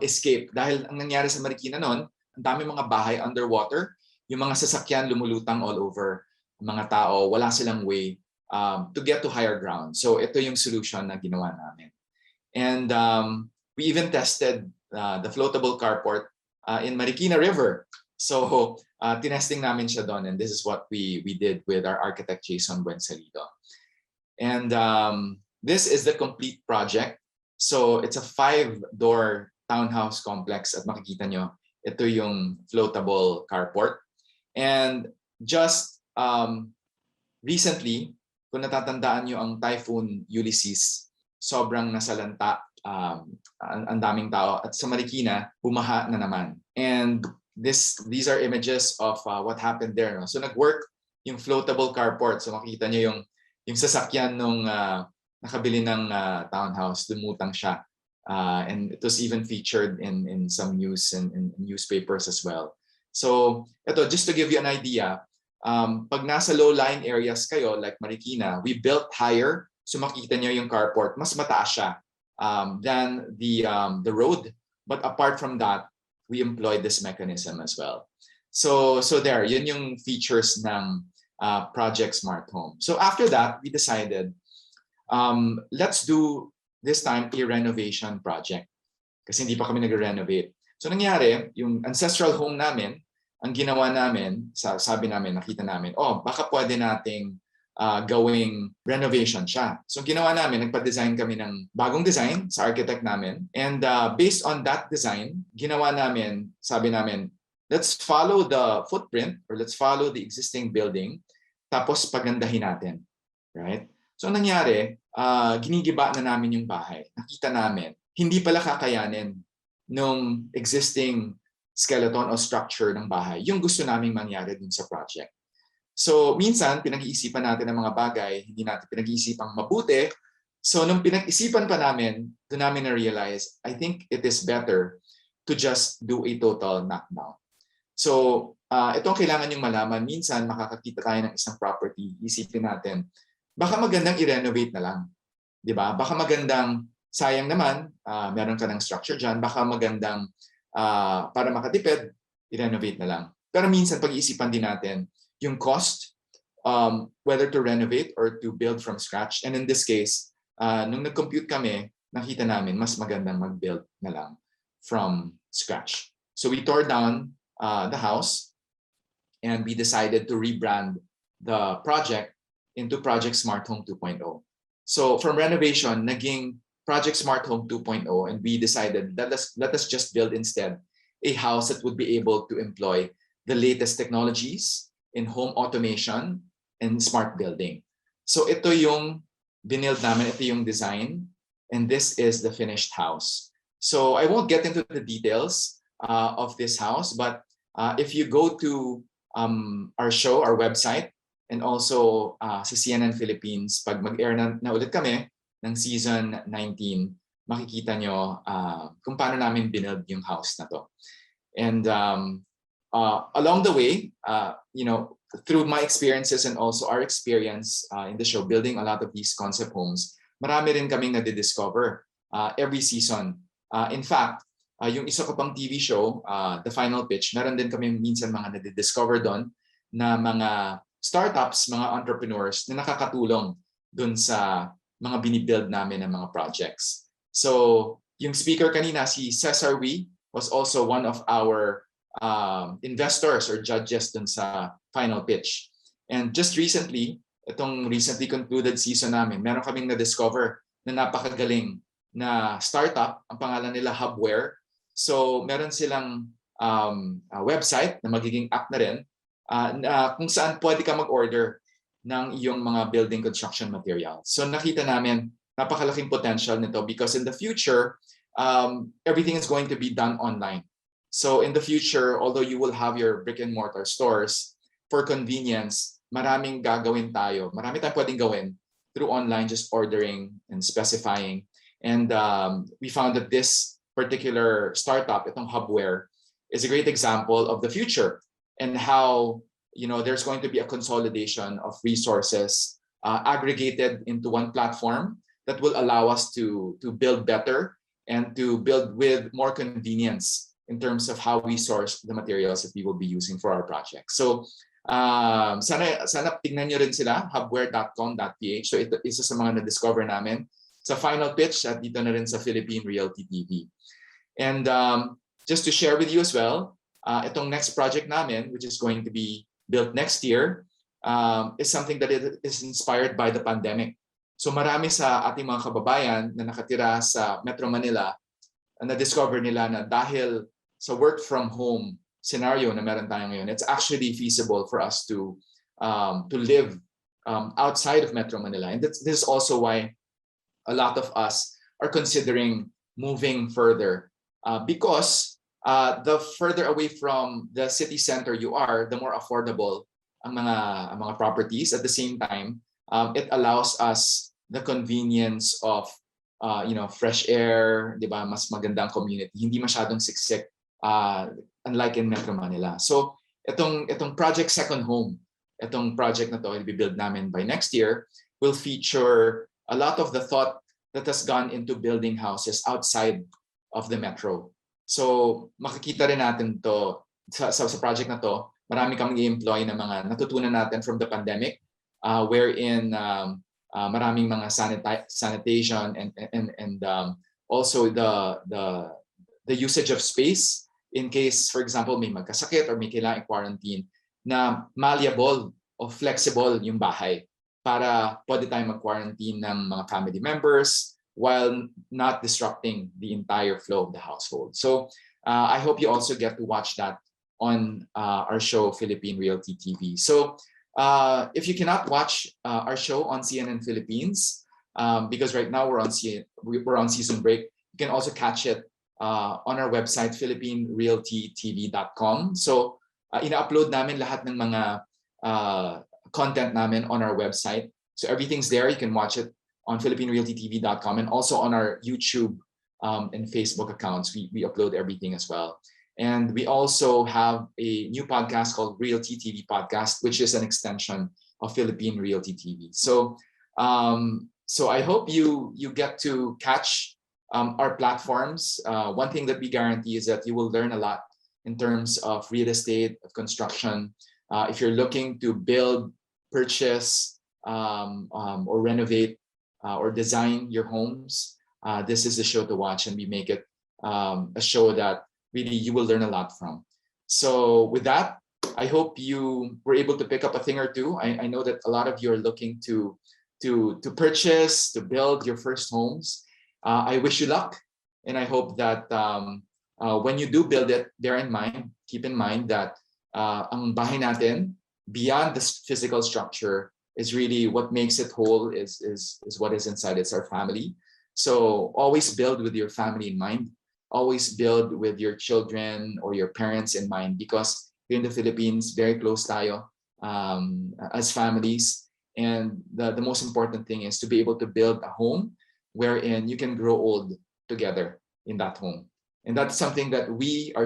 escape. Dahil ang nangyari sa Marikina noon, ang dami mga bahay underwater, yung mga sasakyan lumulutang all over, mga tao, wala silang way to get to higher ground. So ito yung solution na ginawa namin. And we even tested the floatable carport in Marikina River. So tinesting namin siya doon, and this is what we did with our architect Jason Buensalido. And this is the complete project. So it's a 5-door townhouse complex at makikita nyo, ito yung floatable carport. And just recently, kung natatandaan nyo ang Typhoon Ulysses, sobrang nasalanta, ang daming tao. At sa Marikina, bumaha na naman. And these are images of what happened there. No? So nag-work yung floatable carport. So makikita nyo yung sasakyan nung nakabili ng townhouse, lumutang siya. And it was even featured in some news and newspapers as well. So ito, just to give you an idea, pag nasa low-lying areas kayo, like Marikina, we built higher. So makikita nyo yung carport, mas mataas siya than the road. But apart from that, we employed this mechanism as well. So there, yun yung features ng Project Smart Home. So after that, we decided, let's do this time a renovation project. Kasi hindi pa kami nag-renovate. So nangyari, yung ancestral home namin, ang ginawa namin, sabi namin, nakita namin, baka pwede nating gawing renovation siya. So ginawa namin, nagpa-design kami ng bagong design sa architect namin. And based on that design, ginawa namin, sabi namin, let's follow the footprint or let's follow the existing building, tapos pagandahin natin. Right? So ang nangyari, ginigiba na namin yung bahay. Nakita namin, hindi pala kakayanin nung existing skeleton o structure ng bahay, yung gusto naming mangyari dun sa project. So minsan, pinag-iisipan natin ang mga bagay, hindi natin pinag-iisipang mabuti. So nung pinag-isipan pa namin, doon namin na-realize, I think it is better to just do a total knockdown. So ito ang kailangan yung malaman. Minsan, makakakita tayo ng isang property, isipin natin, baka magandang i-renovate na lang. Diba? Baka magandang, sayang naman, meron ka ng structure dyan, baka magandang para makatipid, i-renovate na lang. Pero minsan, pag-iisipan din natin, yung cost, whether to renovate or to build from scratch. And in this case, nung nag-compute kami, nakita namin mas magandang mag-build na lang from scratch. So we tore down the house and we decided to rebrand the project into Project Smart Home 2.0. So from renovation, naging Project Smart Home 2.0, and we decided that let us just build instead a house that would be able to employ the latest technologies in home automation and smart building. So ito yung binild namin, ito yung design, and this is the finished house. So I won't get into the details of this house, but if you go to our show, our website, and also sa CNN Philippines, pag mag-air na ulit kami ng season 19, makikita nyo kung paano namin binild yung house na to. And along the way, through my experiences and also our experience in the show, building a lot of these concept homes, marami rin kaming nadidiscover every season. In fact, yung isa ko pang TV show, The Final Pitch, meron din kami minsan mga nadidiscover doon na mga startups, mga entrepreneurs na nakakatulong doon sa mga binibuild namin ng mga projects. So yung speaker kanina, si Cesar was also one of our investors or judges dun sa Final Pitch. And just recently, itong recently concluded season namin, meron kaming na-discover na napakagaling na startup, ang pangalan nila Hubware. So meron silang website na magiging app na rin kung saan pwede ka mag-order ng iyong mga building construction materials. So nakita namin napakalaking potential nito because in the future, everything is going to be done online. So in the future, although you will have your brick and mortar stores, for convenience, maraming gagawin tayo. Marami tayong pwedeng gawin through online, just ordering and specifying. And we found that this particular startup, itong Hubware, is a great example of the future and how there's going to be a consolidation of resources aggregated into one platform that will allow us to build better and to build with more convenience in terms of how we source the materials that we will be using for our project. So sana tignan nyo rin sila, hubware.com.ph. So ito isa sa mga na-discover namin sa Final Pitch at dito na rin sa Philippine Realty TV. And just to share with you as well, itong next project namin, which is going to be built next year, is something that is inspired by the pandemic. So marami sa ating mga kababayan na nakatira sa Metro Manila, na-discover nila na dahil sa work from home scenario na meron tayo ngayon, it's actually feasible for us to live outside of Metro Manila. And this is also why a lot of us are considering moving further because the further away from the city center you are, the more affordable ang mga properties. At the same time, it allows us the convenience of fresh air, di ba? Mas magandang community, hindi masyadong siksik, unlike in Metro Manila. So itong Project Second Home, itong project na to, will be built namin by next year, will feature a lot of the thought that has gone into building houses outside of the metro. So makikita rin natin to sa project na to, marami kang i-employ na mga natutunan natin from the pandemic, wherein maraming mga sanitation and also the usage of space in case, for example, may magkasakit or may kailangang quarantine, na malleable o flexible yung bahay para pwede tayong mag-quarantine ng mga family members while not disrupting the entire flow of the household. So I hope you also get to watch that on our show, Philippine Realty TV. So if you cannot watch our show on CNN Philippines, because right now we're on season break, you can also catch it on our website, philippinerealtytv.com. So ina-upload namin lahat ng mga content namin on our website. So everything's there. You can watch it on philippinerealtytv.com and also on our YouTube and Facebook accounts. We upload everything as well. And we also have a new podcast called Realty TV Podcast, which is an extension of Philippine Realty TV. So I hope you get to catch our platforms. One thing that we guarantee is that you will learn a lot in terms of real estate, of construction. If you're looking to build, purchase, or renovate, or design your homes, this is the show to watch, and we make it a show that really you will learn a lot from. So with that, I hope you were able to pick up a thing or two. I know that a lot of you are looking to purchase, to build your first homes. I wish you luck, and I hope that when you do build it, keep in mind that ang bahay natin, beyond the physical structure, is really what makes it whole is what is inside. It's our family. So always build with your family in mind. Always build with your children or your parents in mind, because here in the Philippines, very close tayo as families. And the most important thing is to be able to build a home wherein you can grow old together in that home. And that's something that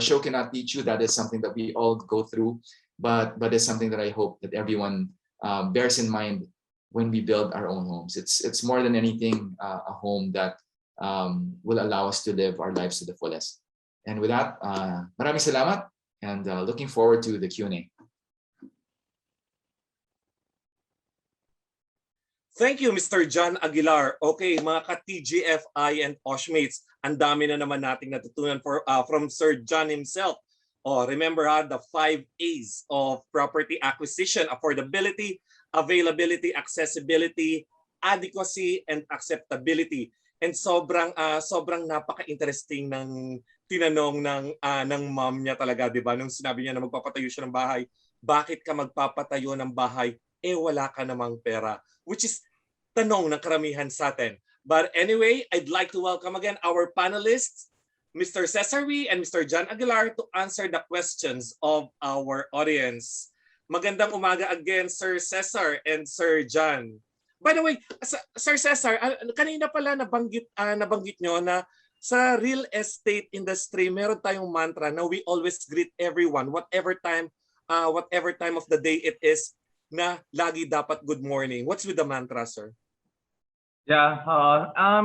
Show cannot teach you. That is something that we all go through, but it's something that I hope that everyone bears in mind when we build our own homes. It's more than anything a home that will allow us to live our lives to the fullest. And with that, maraming salamat, and looking forward to the Q&A. Thank you, Mr. John Aguilar. Okay, mga ka-TGFI and OSHmates, ang dami na naman nating natutunan from Sir John himself. Remember the 5 A's of property acquisition: affordability, availability, accessibility, adequacy, and acceptability. And sobrang napaka-interesting ng tinanong ng mom niya talaga, 'di ba? Nung sinabi niya na magpapatayo siya ng bahay, bakit ka magpapatayo ng bahay? Wala ka namang pera. Which is tanong ng karamihan sa atin. But anyway, I'd like to welcome again our panelists, Mr. Cesar and Mr. John Aguilar, to answer the questions of our audience. Magandang umaga again, Sir Cesar and Sir John. By the way, Sir Cesar, kanina pala nabanggit nyo na sa real estate industry, meron tayong mantra na we always greet everyone, whatever time of the day it is, na lagi dapat good morning. What's with the mantra, sir? Yeah,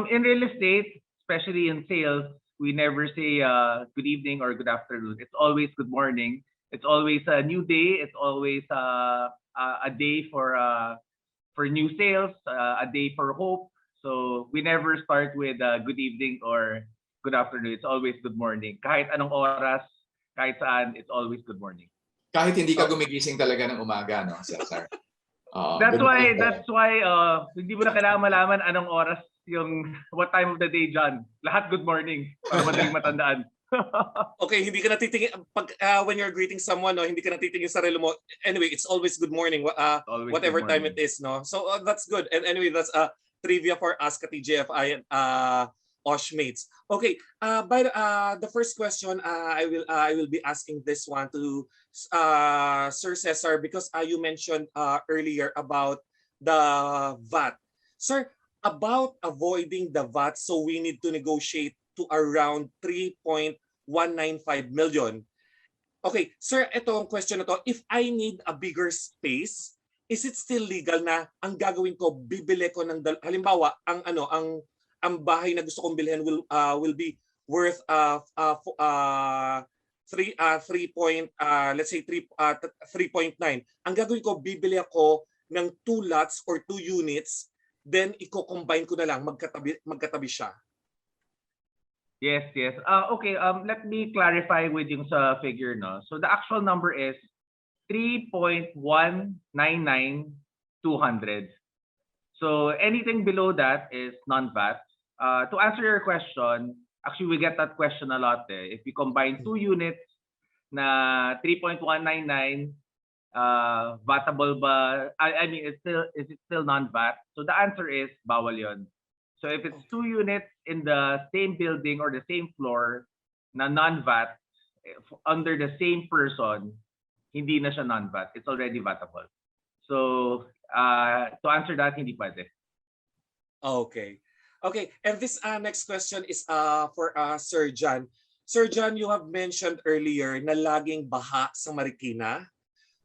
in real estate, especially in sales, we never say good evening or good afternoon. It's always good morning. It's always a new day. It's always a day for new sales, a day for hope. So we never start with good evening or good afternoon. It's always good morning. Kahit anong oras, kahit saan, it's always good morning. Kahit hindi ka gumigising talaga ng umaga, no, Cesar? That's why hindi mo na kailangan malaman anong oras what time of the day, John. Lahat good morning para madaling matandaan. Okay, hindi ka natitingin when you're greeting someone, no, hindi ka natitingin sa relo mo. Anyway, it's always good morning, whatever time it is, no. So that's good. And anyway, that's trivia for us ka-TGFI and OSHmates. Okay, by the first question, I will be asking this one to Sir Cesar, because you mentioned earlier about the VAT. Sir, about avoiding the VAT, so we need to negotiate to around 3.195 million. Okay, sir, ito ang question na to. If I need a bigger space, is it still legal na ang gagawin ko, bibili ko ng halimbawa ang bahay na gusto kong bilhin will be worth 3.9. Ang gagawin ko, bibili ako ng 2 lots or 2 units, then i-combine ko na lang, magkatabi siya. Yes. Okay, let me clarify with yung sa figure, no. So the actual number is 3.199,200. So anything below that is non-VAT. To answer your question, actually we get that question a lot. If you combine 2 units na 3.199, vatable ba? I mean, is it still non-VAT? So the answer is bawal yon. So if it's 2 units in the same building or the same floor na non-VAT under the same person, hindi na siya non-VAT. It's already vatable. So to answer that, hindi pwede. Okay. And this next question is for Sir John. Sir John, you have mentioned earlier na laging baha sa Marikina.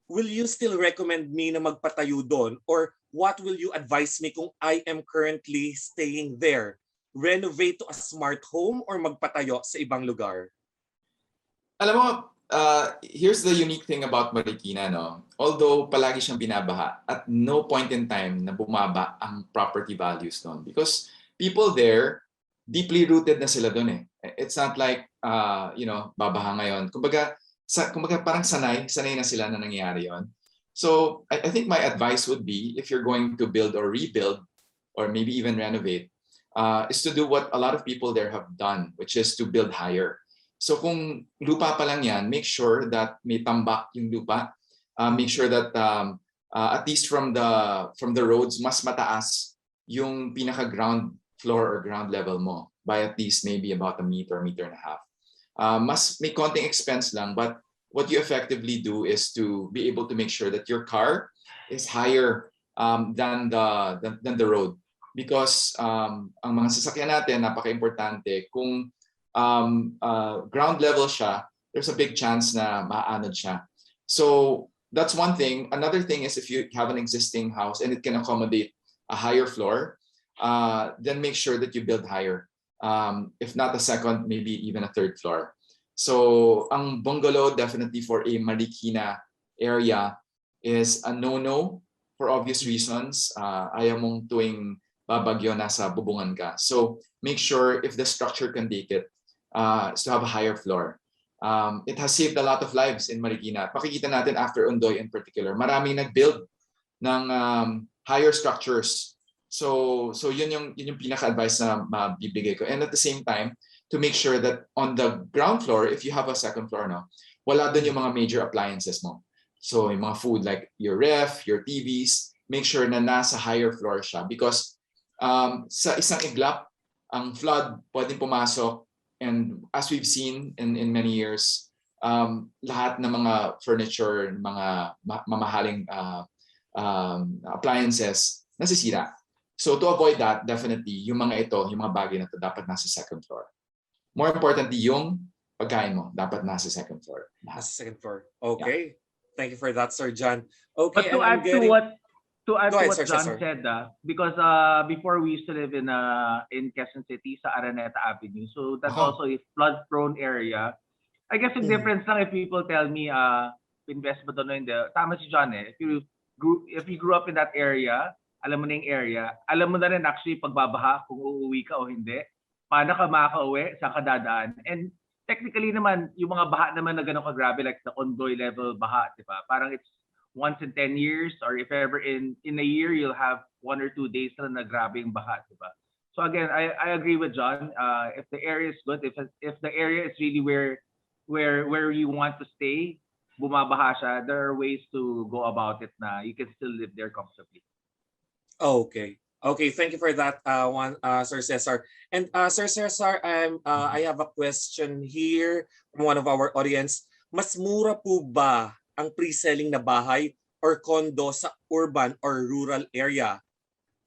Will you still recommend me na magpatayo doon? Or what will you advise me kung I am currently staying there? Renovate to a smart home or magpatayo sa ibang lugar? Alam mo, here's the unique thing about Marikina, no? Although palagi siyang binabaha, at no point in time na bumaba ang property values doon. Because people there, deeply rooted na sila doon eh. It's not like, babaha ngayon. Kumbaga parang sanay na sila na nangyayari yon. So I think my advice would be, if you're going to build or rebuild, or maybe even renovate, is to do what a lot of people there have done, which is to build higher. So kung lupa pa lang yan, make sure that may tambak yung lupa. Make sure that at least from the roads, mas mataas yung pinaka ground floor or ground level mo by at least maybe about a meter and a half. Mas may konting expense lang, but what you effectively do is to be able to make sure that your car is higher than the road. Because ang mga sasakyan natin, napaka-importante, kung ground level siya, there's a big chance na maanod siya. So that's one thing. Another thing is if you have an existing house and it can accommodate a higher floor, then make sure that you build higher. If not a second, maybe even a third floor. So ang bungalow definitely for a Marikina area is a no-no for obvious reasons. Ayaw mong tuwing babagyo nasa bubungan ka. So make sure if the structure can take it, is to have a higher floor. It has saved a lot of lives in Marikina. Pakikita natin after Ondoy in particular. Maraming nag-build ng higher structures. So yun yung pinaka-advice na mabibigay ko. And at the same time, to make sure that on the ground floor, if you have a second floor, no, wala dun yung mga major appliances mo. So yung mga food like your ref, your TVs, make sure na nasa higher floor siya. Because sa isang iglap, ang flood pwedeng pumasok. And as we've seen in many years, lahat ng mga furniture, mga mamahaling appliances, nasisira. So to avoid that, definitely, yung mga bagay na ito, dapat nasa second floor. More importantly, yung pagkain mo, dapat nasa second floor. Nasa second floor. Okay. Yeah. Thank you for that, Sir John. But Okay, to add to what Sir, John said, because before we used to live in Quezon City sa Araneta Avenue, so that's also a flood-prone area. I guess the difference lang if people tell me invest ba doon hindi. Tama si John eh. If you grew up in that area, alam mo na yung area, alam mo na rin actually pagbabaha kung uuwi ka o hindi. Paano ka makakauwi, saan ka dadaan. And technically naman, yung mga baha naman na gano'ng kagrabe, like the Ondoy level baha, di ba? Parang it's once in 10 years, or if ever in a year, you'll have 1 or 2 days na grabe yung baha, di ba? So again, I agree with John. If the area is good, if the area is really where you want to stay, bumabaha siya, there are ways to go about it na you can still live there comfortably. Okay. Okay, thank you for that, Sir Cesar. And Sir Cesar, I have a question here from one of our audience. Mas mura po ba ang pre-selling na bahay or condo sa urban or rural area?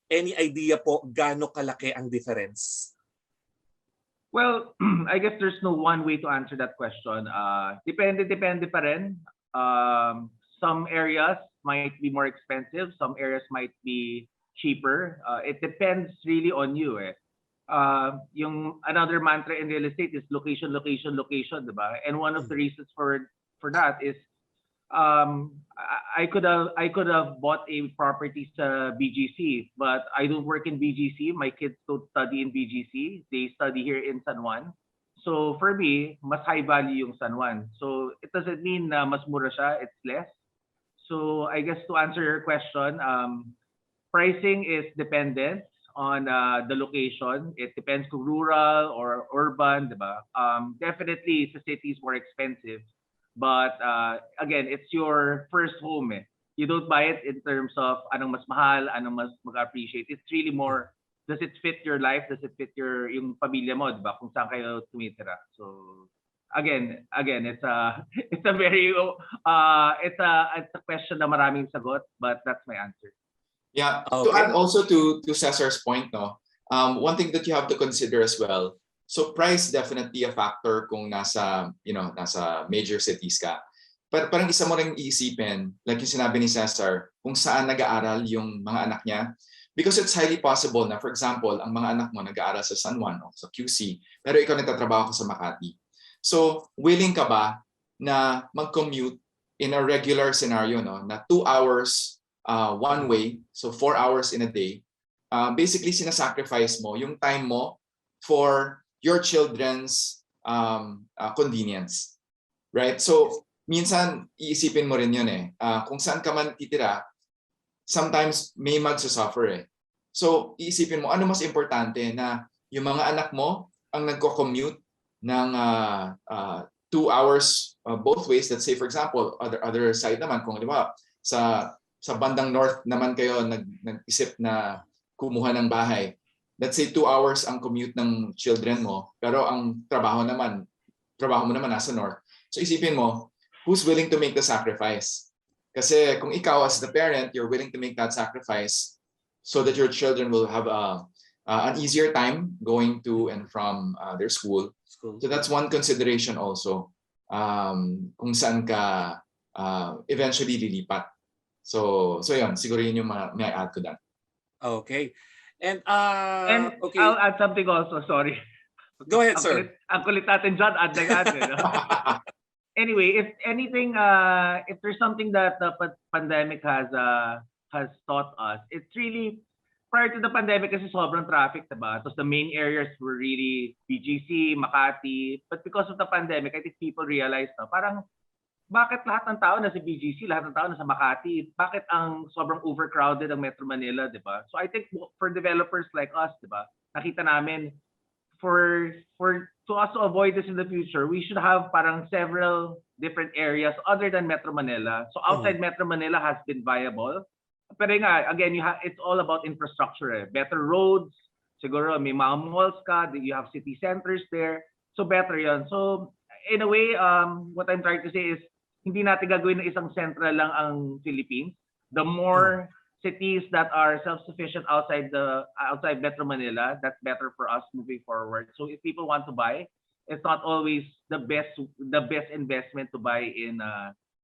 Any idea po gaano kalaki ang difference? Well, I guess there's no one way to answer that question. Depende pa rin. Some areas might be more expensive. Some areas might be cheaper. It depends really on you. Yung another mantra in real estate is location, location, location, diba? And one of the reasons for that is I could have bought a property sa BGC, but I don't work in BGC. My kids don't study in BGC. They study here in San Juan. So for me, mas high value yung San Juan. So it doesn't mean na mas mura siya, it's less. So I guess to answer your question, pricing is dependent on the location. It depends kung rural or urban, diba? Definitely the city is more expensive. But again, it's your first home. You don't buy it in terms of anong mas mahal, anong mas mag-appreciate. It's really more, does it fit your life? Does it fit yung pamilya mo, diba? Kung saan kayo tumitira. So again, it's a very it's a question na maraming sagot, but that's my answer. Yeah. Okay. To add also to Cesar's point, no, one thing that you have to consider as well. So price definitely a factor kung nasa major cities ka. Pero parang isa mo ring iisipin, like yung sinabi ni Cesar, kung saan nag-aaral yung mga anak niya. Because it's highly possible na, for example, ang mga anak mo nag-aaral sa San Juan o sa QC, pero ikaw nagtatrabaho ka sa Makati. So willing ka ba na mag-commute in a regular scenario, no, na 2 hours one way, so 4 hours in a day, basically sinasacrifice mo yung time mo for your children's convenience, right? So minsan iisipin mo rin yun kung saan ka man titira, sometimes may magsasuffer So iisipin mo, ano mas importante na yung mga anak mo ang nagko-commute ng 2 hours both ways. Let's say for example, other side naman, kung di ba, sa bandang north naman kayo nag-isip na kumuha ng bahay. Let's say 2 hours ang commute ng children mo, pero ang trabaho mo naman nasa north. So isipin mo, who's willing to make the sacrifice? Kasi kung ikaw as the parent, you're willing to make that sacrifice so that your children will have an easier time going to and from their school. So that's one consideration also, kung saan ka eventually lilipat. So yun, siguro yun yung may add ko that. Okay. And okay. I'll add something also, sorry. Go ahead, sir. Ang kulit natin, John, add. Anyway, if anything, if there's something that the pandemic has taught us, it's really, prior to the pandemic kasi sobrang traffic, diba? So the main areas were really BGC, Makati. But because of the pandemic, I think people realized na parang, bakit lahat ng tao nasa BGC, lahat ng tao nasa Makati? Bakit ang sobrang overcrowded ang Metro Manila, diba? So I think for developers like us, diba, nakita namin, to us to avoid this in the future, we should have parang several different areas other than Metro Manila. So outside Metro Manila has been viable. Pero nga, again, it's all about infrastructure. Better roads, siguro may mga malls ka, you have city centers there. So better yun. So in a way, what I'm trying to say is, hindi natin gagawin na isang central lang ang Philippines. The more cities that are self-sufficient outside Metro Manila, that's better for us moving forward. So if people want to buy, it's not always the best investment to buy in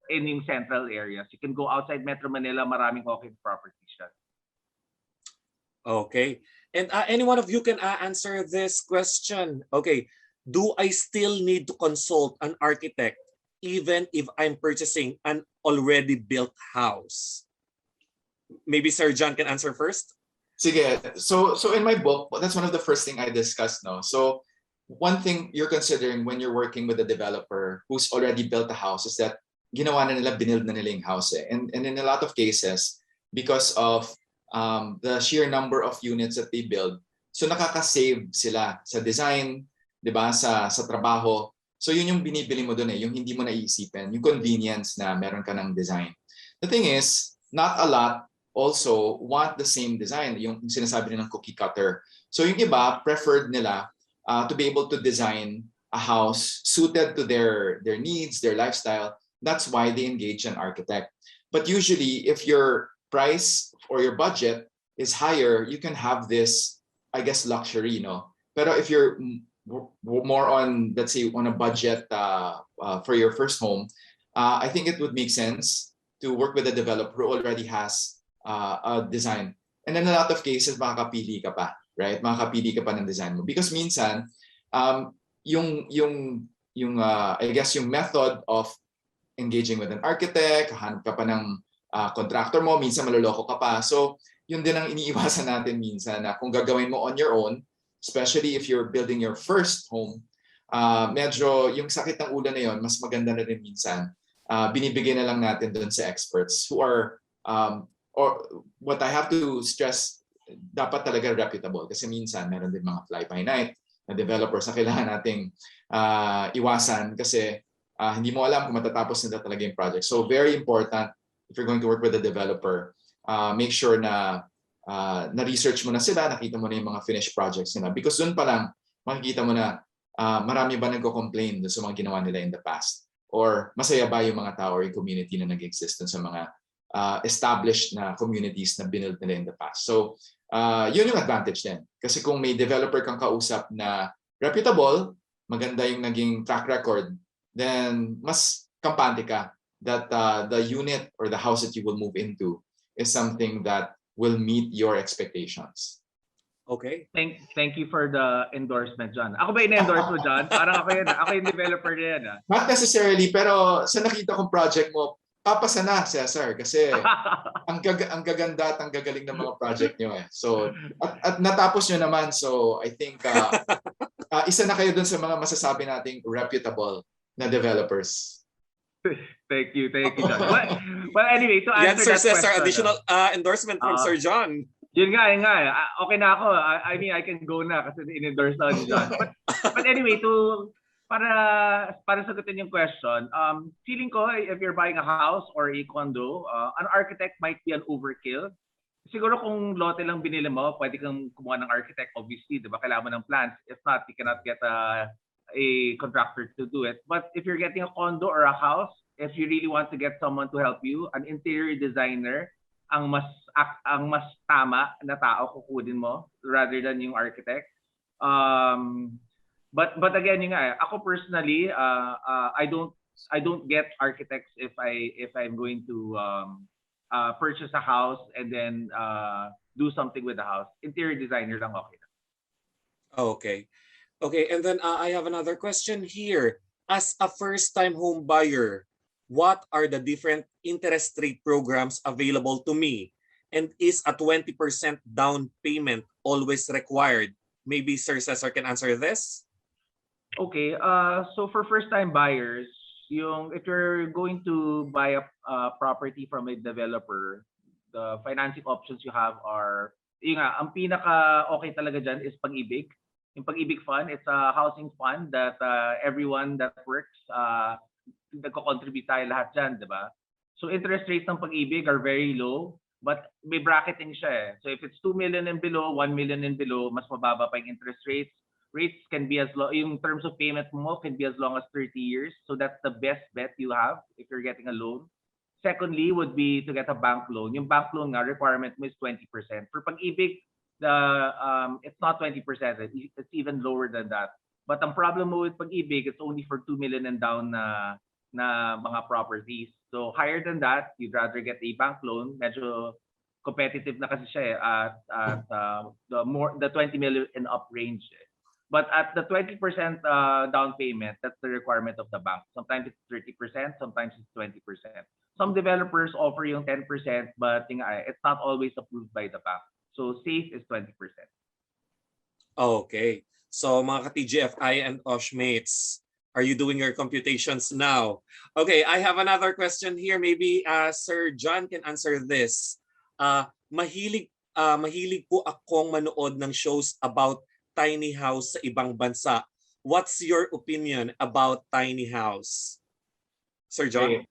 yung central areas. You can go outside Metro Manila, maraming okay properties siya. Okay. And any one of you can answer this question. Okay. Do I still need to consult an architect even if I'm purchasing an already built house? Maybe Sir John can answer first. Sige. So in my book, that's one of the first thing I discussed. No. So one thing you're considering when you're working with a developer who's already built a house is that ginawa na nila, binild na nila yung house. And in a lot of cases, because of the sheer number of units that they build, so nakaka-save sila sa design, di ba, sa trabaho. So yun yung binibili mo doon yung hindi mo naiisipin, yung convenience na meron ka ng design. The thing is, not a lot also want the same design, yung sinasabi nilang cookie cutter. So yung iba, preferred nila to be able to design a house suited to their needs, their lifestyle. That's why they engage an architect. But usually, if your price or your budget is higher, you can have this, I guess, luxury, Pero if you're more on, let's say, on a budget for your first home, I think it would make sense to work with a developer who already has a design. And in a lot of cases, makakapili ka pa, right? Makakapili ka pa ng design mo. Because minsan, I guess yung method of engaging with an architect, hanap ka pa ng contractor mo, minsan maloloko ka pa. So, yun din ang iniiwasan natin minsan na kung gagawin mo on your own, especially if you're building your first home, medyo yung sakit ng ulo na yun, mas maganda na rin minsan. Binibigay na lang natin doon sa experts who are, or what I have to stress, dapat talaga reputable. Kasi minsan, meron din mga fly-by-night na developers na kailangan nating iwasan kasi hindi mo alam kung matatapos na talaga yung project. So very important, if you're going to work with a developer, make sure na na-research mo na sila, nakita mo na yung mga finished projects nila. Because doon pa lang, makikita mo na marami ba nagko-complain doon sa mga ginawa nila in the past? Or masaya ba yung mga tao or yung community na nag-exist sa mga established na communities na binuild nila in the past. So, yun yung advantage din. Kasi kung may developer kang kausap na reputable, maganda yung naging track record, then mas kampante ka that the unit or the house that you will move into is something that will meet your expectations. Okay. Thank you for the endorsement, John. Ako ba in-endorse mo, John? Parang ako yun. Ako yung developer na yan. Not necessarily, pero sa nakita kong project mo, papasa na, Cesar, kasi ang gaganda at ang gagaling ng mga project nyo eh. So, at natapos nyo naman, so I think isa na kayo dun sa mga masasabi nating reputable na developers. Thank you, John. Well, anyway, to answer Sir that Cesar, question, additional endorsement from Sir John. Yun nga. Okay na ako. I mean, I can go na kasi in-endorse na ni John. But anyway, para sagutin yung question, feeling ko if you're buying a house or a condo, an architect might be an overkill. Siguro kung lote lang binili mo, pwede kang kumuha ng architect, obviously, di ba? Kailangan mo ng plans. If not, you cannot get a contractor to do it. But if you're getting a condo or a house, if you really want to get someone to help you, an interior designer, ang mas tama na tao kukunin mo rather than yung architect. But again, ako personally, I don't get architects if I'm going to purchase a house and then do something with the house. Interior designer lang okay. Okay, and then I have another question here. As a first-time home buyer, what are the different interest rate programs available to me? And is a 20% down payment always required? Maybe Sir Cesar can answer this. Okay, so for first-time buyers, if you're going to buy a property from a developer, the financing options you have are, ang pinaka okay talaga dyan is Pag-ibig. Yung Pag-ibig Fund, it's a housing fund that everyone that works, nagko-contribute tayo lahat dyan, di ba? So interest rates ng Pag-ibig are very low, but may bracketing siya eh. So if it's 2 million and below, 1 million and below, mas mababa pa yung interest rates. Rates can be as low, yung terms of payment mo can be as long as 30 years. So that's the best bet you have if you're getting a loan. Secondly would be to get a bank loan. Yung bank loan nga, requirement mo is 20%. For Pag-ibig, it's not 20%, it's even lower than that. But ang problem mo with Pag-ibig, it's only for 2 million and down na mga properties. So higher than that, you'd rather get a bank loan. Medyo competitive na kasi siya at the 20 million and up range. But at the 20% down payment, that's the requirement of the bank. Sometimes it's 30%, sometimes it's 20%. Some developers offer yung 10%, but it's not always approved by the bank. So safe is 20%. Okay. So mga ka-TGFI and OSHmates, are you doing your computations now? Okay, I have another question here. Maybe Sir John can answer this. Mahilig po akong manood ng shows about tiny house sa ibang bansa. What's your opinion about tiny house? Sir John?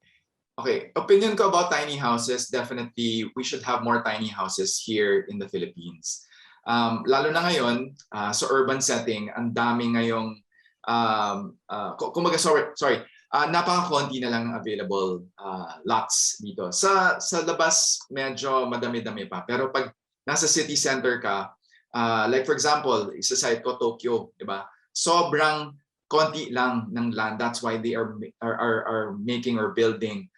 Okay. Opinion ko about tiny houses, definitely we should have more tiny houses here in the Philippines. Lalo na ngayon, sa urban setting, ang dami ngayong napaka-konti na lang available lots dito. Sa labas, medyo madami-dami pa. Pero pag nasa city center ka, like for example, isa-site ko Tokyo, di ba? Sobrang konti lang ng land. That's why they are making or building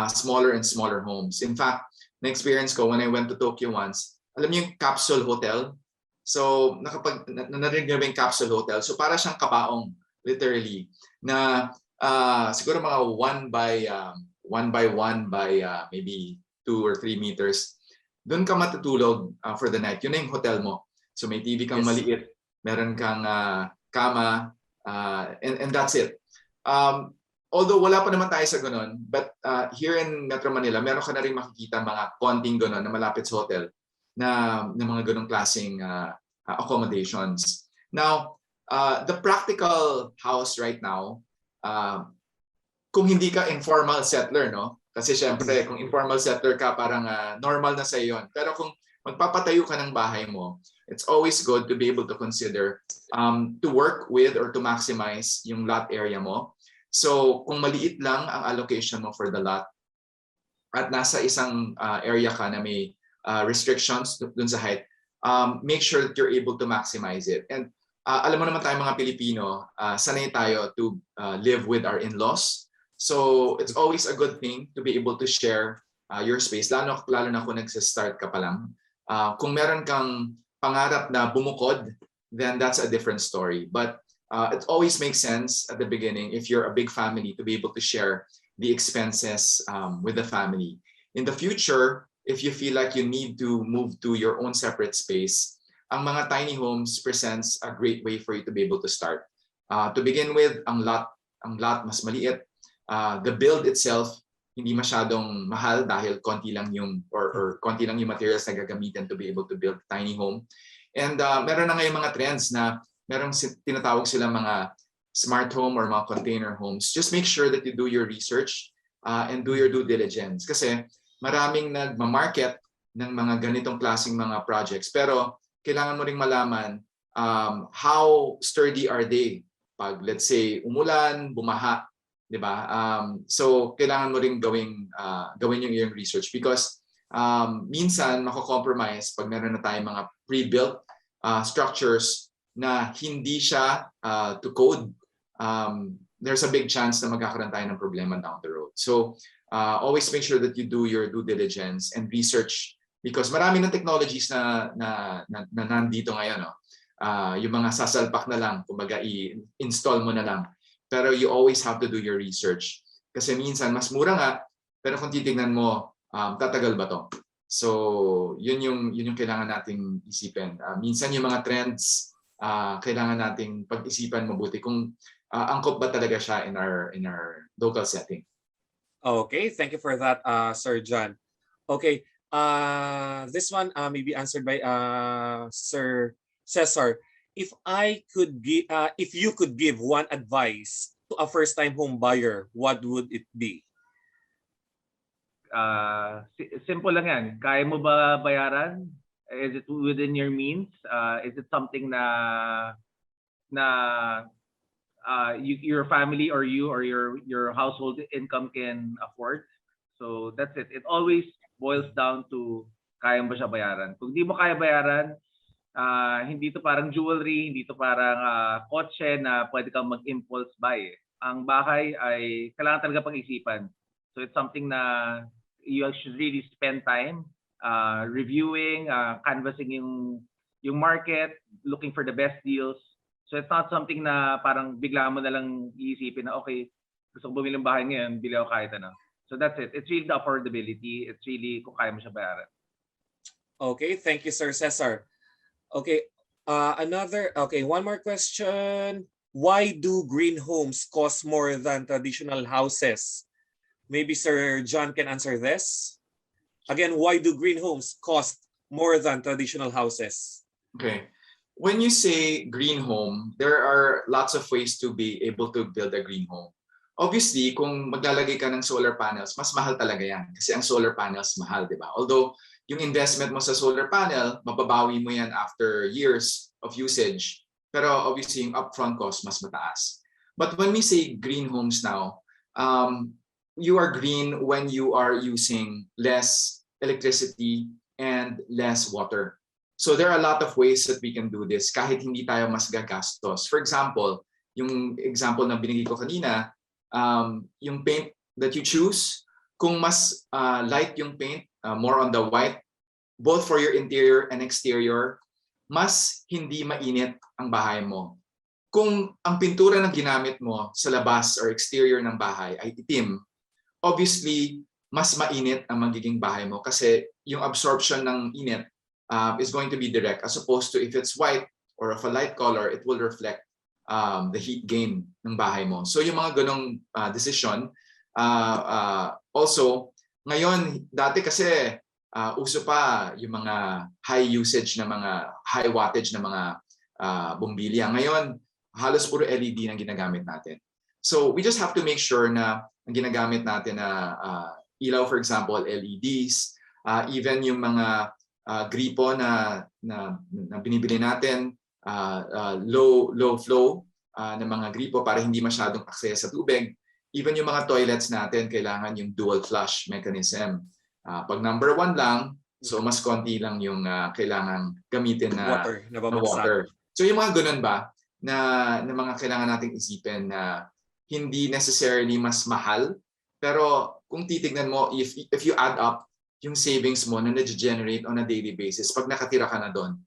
smaller and smaller homes. In fact, na-experience ko when I went to Tokyo once, alam niyo yung capsule hotel? So, narinig niyo ba yung capsule hotel? So, para siyang kabaong, literally, na siguro mga 1 by 1 by maybe 2 or 3 meters. Doon ka matutulog for the night. Yun na yung hotel mo. So, may TV kang maliit, meron kang kama, and that's it. Although wala pa naman tayo sa ganun, but here in Metro Manila, meron ka na rin makikita mga konting ganun na malapit sa hotel na mga ganung klaseng accommodations. Now, the practical house right now, kung hindi ka informal settler, no? Kasi syempre, kung informal settler ka, parang normal na sa yun. Pero kung magpapatayo ka ng bahay mo, it's always good to be able to consider to work with or to maximize yung lot area mo. So, kung maliit lang ang allocation mo for the lot at nasa isang area ka na may restrictions dun sa height, make sure that you're able to maximize it. And alam mo naman tayo mga Pilipino, sanay tayo to live with our in-laws. So, it's always a good thing to be able to share your space, lalo na kung nagsa-start ka pa lang. Kung meron kang pangarap na bumukod, then that's a different story. But it always makes sense at the beginning if you're a big family to be able to share the expenses with the family. In the future, if you feel like you need to move to your own separate space, ang mga tiny homes presents a great way for you to be able to start. To begin with, ang lot mas maliit. The build itself hindi masyadong mahal dahil konti lang yung or konti lang yung materials na gagamitin to be able to build a tiny home. And meron na ngayon mga trends na merong tinatawag sila mga smart home or mga container homes. Just make sure that you do your research and do your due diligence kasi maraming nagma-market ng mga ganitong klaseng mga projects pero kailangan mo ring malaman how sturdy are they pag let's say umulan, bumaha, 'di ba? So kailangan mo ring gawin yung iyong research because minsan mako-compromise pag meron na tayong mga pre-built structures na hindi siya to code. There's a big chance na magkakaroon tayo ng problema down the road. So always make sure that you do your due diligence and research because marami ng technologies na nandito ngayon, no? Yung mga sasalpak na lang, kumbaga i-install mo na lang. Pero you always have to do your research. Kasi minsan, mas mura nga, pero kung titignan mo, tatagal ba to? So, yun yung kailangan nating isipin. Minsan yung mga trends, kailangan nating pag-isipan mabuti kung angkop ba talaga siya in our local setting. Okay, thank you for that, Sir John. Okay, this one may be answered by Sir Cesar. If you could give one advice to a first-time home buyer, what would it be? Simple lang yan. Kaya mo ba bayaran? Is it within your means? Is it something na your family or you or your household income can afford? So that's it. It always boils down to kaya mo ba siya bayaran. Kung di mo kaya bayaran, hindi to parang jewelry, hindi to parang kotse na pwede kang mag-impulse buy. Ang bahay ay kailangan talaga pag-isipan. So it's something na you should really spend time reviewing, canvassing yung market, looking for the best deals. So it's not something na parang bigla mo na lang iisipin na okay, gusto ko bumili ng bahay ngayon, bili ako kahit ano. So that's it. It's really the affordability. It's really kung kaya mo siya bayaran. Okay, thank you, Sir Cesar. Okay, one more question. Why do green homes cost more than traditional houses? Maybe Sir John can answer this. Again, why do green homes cost more than traditional houses? Okay. When you say green home, there are lots of ways to be able to build a green home. Obviously, kung maglalagay ka ng solar panels, mas mahal talaga yan. Kasi ang solar panels mahal, di ba? Although, yung investment mo sa solar panel, mababawi mo yan after years of usage. Pero obviously, yung upfront cost mas mataas. But when we say green homes now, you are green when you are using less electricity and less water. So there are a lot of ways that we can do this kahit hindi tayo mas gagastos. For example, yung example na binigay ko kanina, yung paint that you choose, kung mas light yung paint, more on the white, both for your interior and exterior, mas hindi mainit ang bahay mo. Kung ang pintura na ginamit mo sa labas or exterior ng bahay ay itim, obviously, mas mainit ang magiging bahay mo kasi yung absorption ng init is going to be direct as opposed to if it's white or of a light color, it will reflect the heat gain ng bahay mo. So yung mga ganong decision. Also, ngayon, dati kasi uso pa yung mga high usage na mga high wattage na mga bombilya. Ngayon, halos puro LED ang ginagamit natin. So we just have to make sure na ang ginagamit natin na ilaw, for example, LEDs, even yung mga gripo na binibili natin, low flow na mga gripo para hindi masyadong aksaya sa tubig. Even yung mga toilets natin, kailangan yung dual flush mechanism. Pag number 1 lang, so mas konti lang yung kailangan gamitin na water. So yung mga ganun ba, na mga kailangan nating isipin na hindi necessarily mas mahal, pero kung titignan mo, if you add up yung savings mo na na-generate on a daily basis, pag nakatira ka na doon,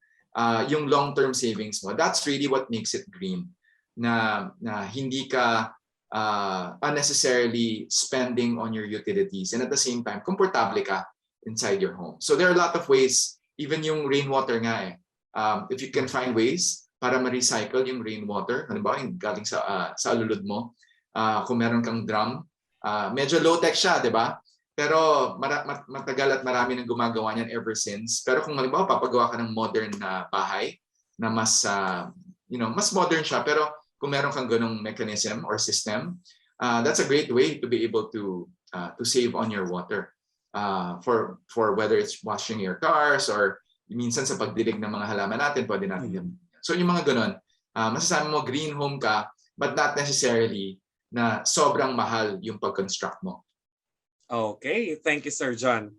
yung long-term savings mo, that's really what makes it green. Na hindi ka unnecessarily spending on your utilities and at the same time, komportable ka inside your home. So there are a lot of ways, even yung rainwater nga if you can find ways para ma-recycle yung rainwater, halimbawa yung galing sa alulod mo, kung meron kang drum, Medyo low-tech siya, di ba? Pero matagal at marami nang gumagawa niyan ever since. Pero kung halimbawa papagawa ka ng modern na bahay na mas mas modern siya, pero kung meron kang ganung mechanism or system, that's a great way to be able to save on your water. For whether it's washing your cars or minsan sa pagdilig ng mga halaman natin, pwede natin gamitin. So yung mga ganun, masasabi mo green home ka, but not necessarily na sobrang mahal yung pag-construct mo. Okay, thank you, Sir John.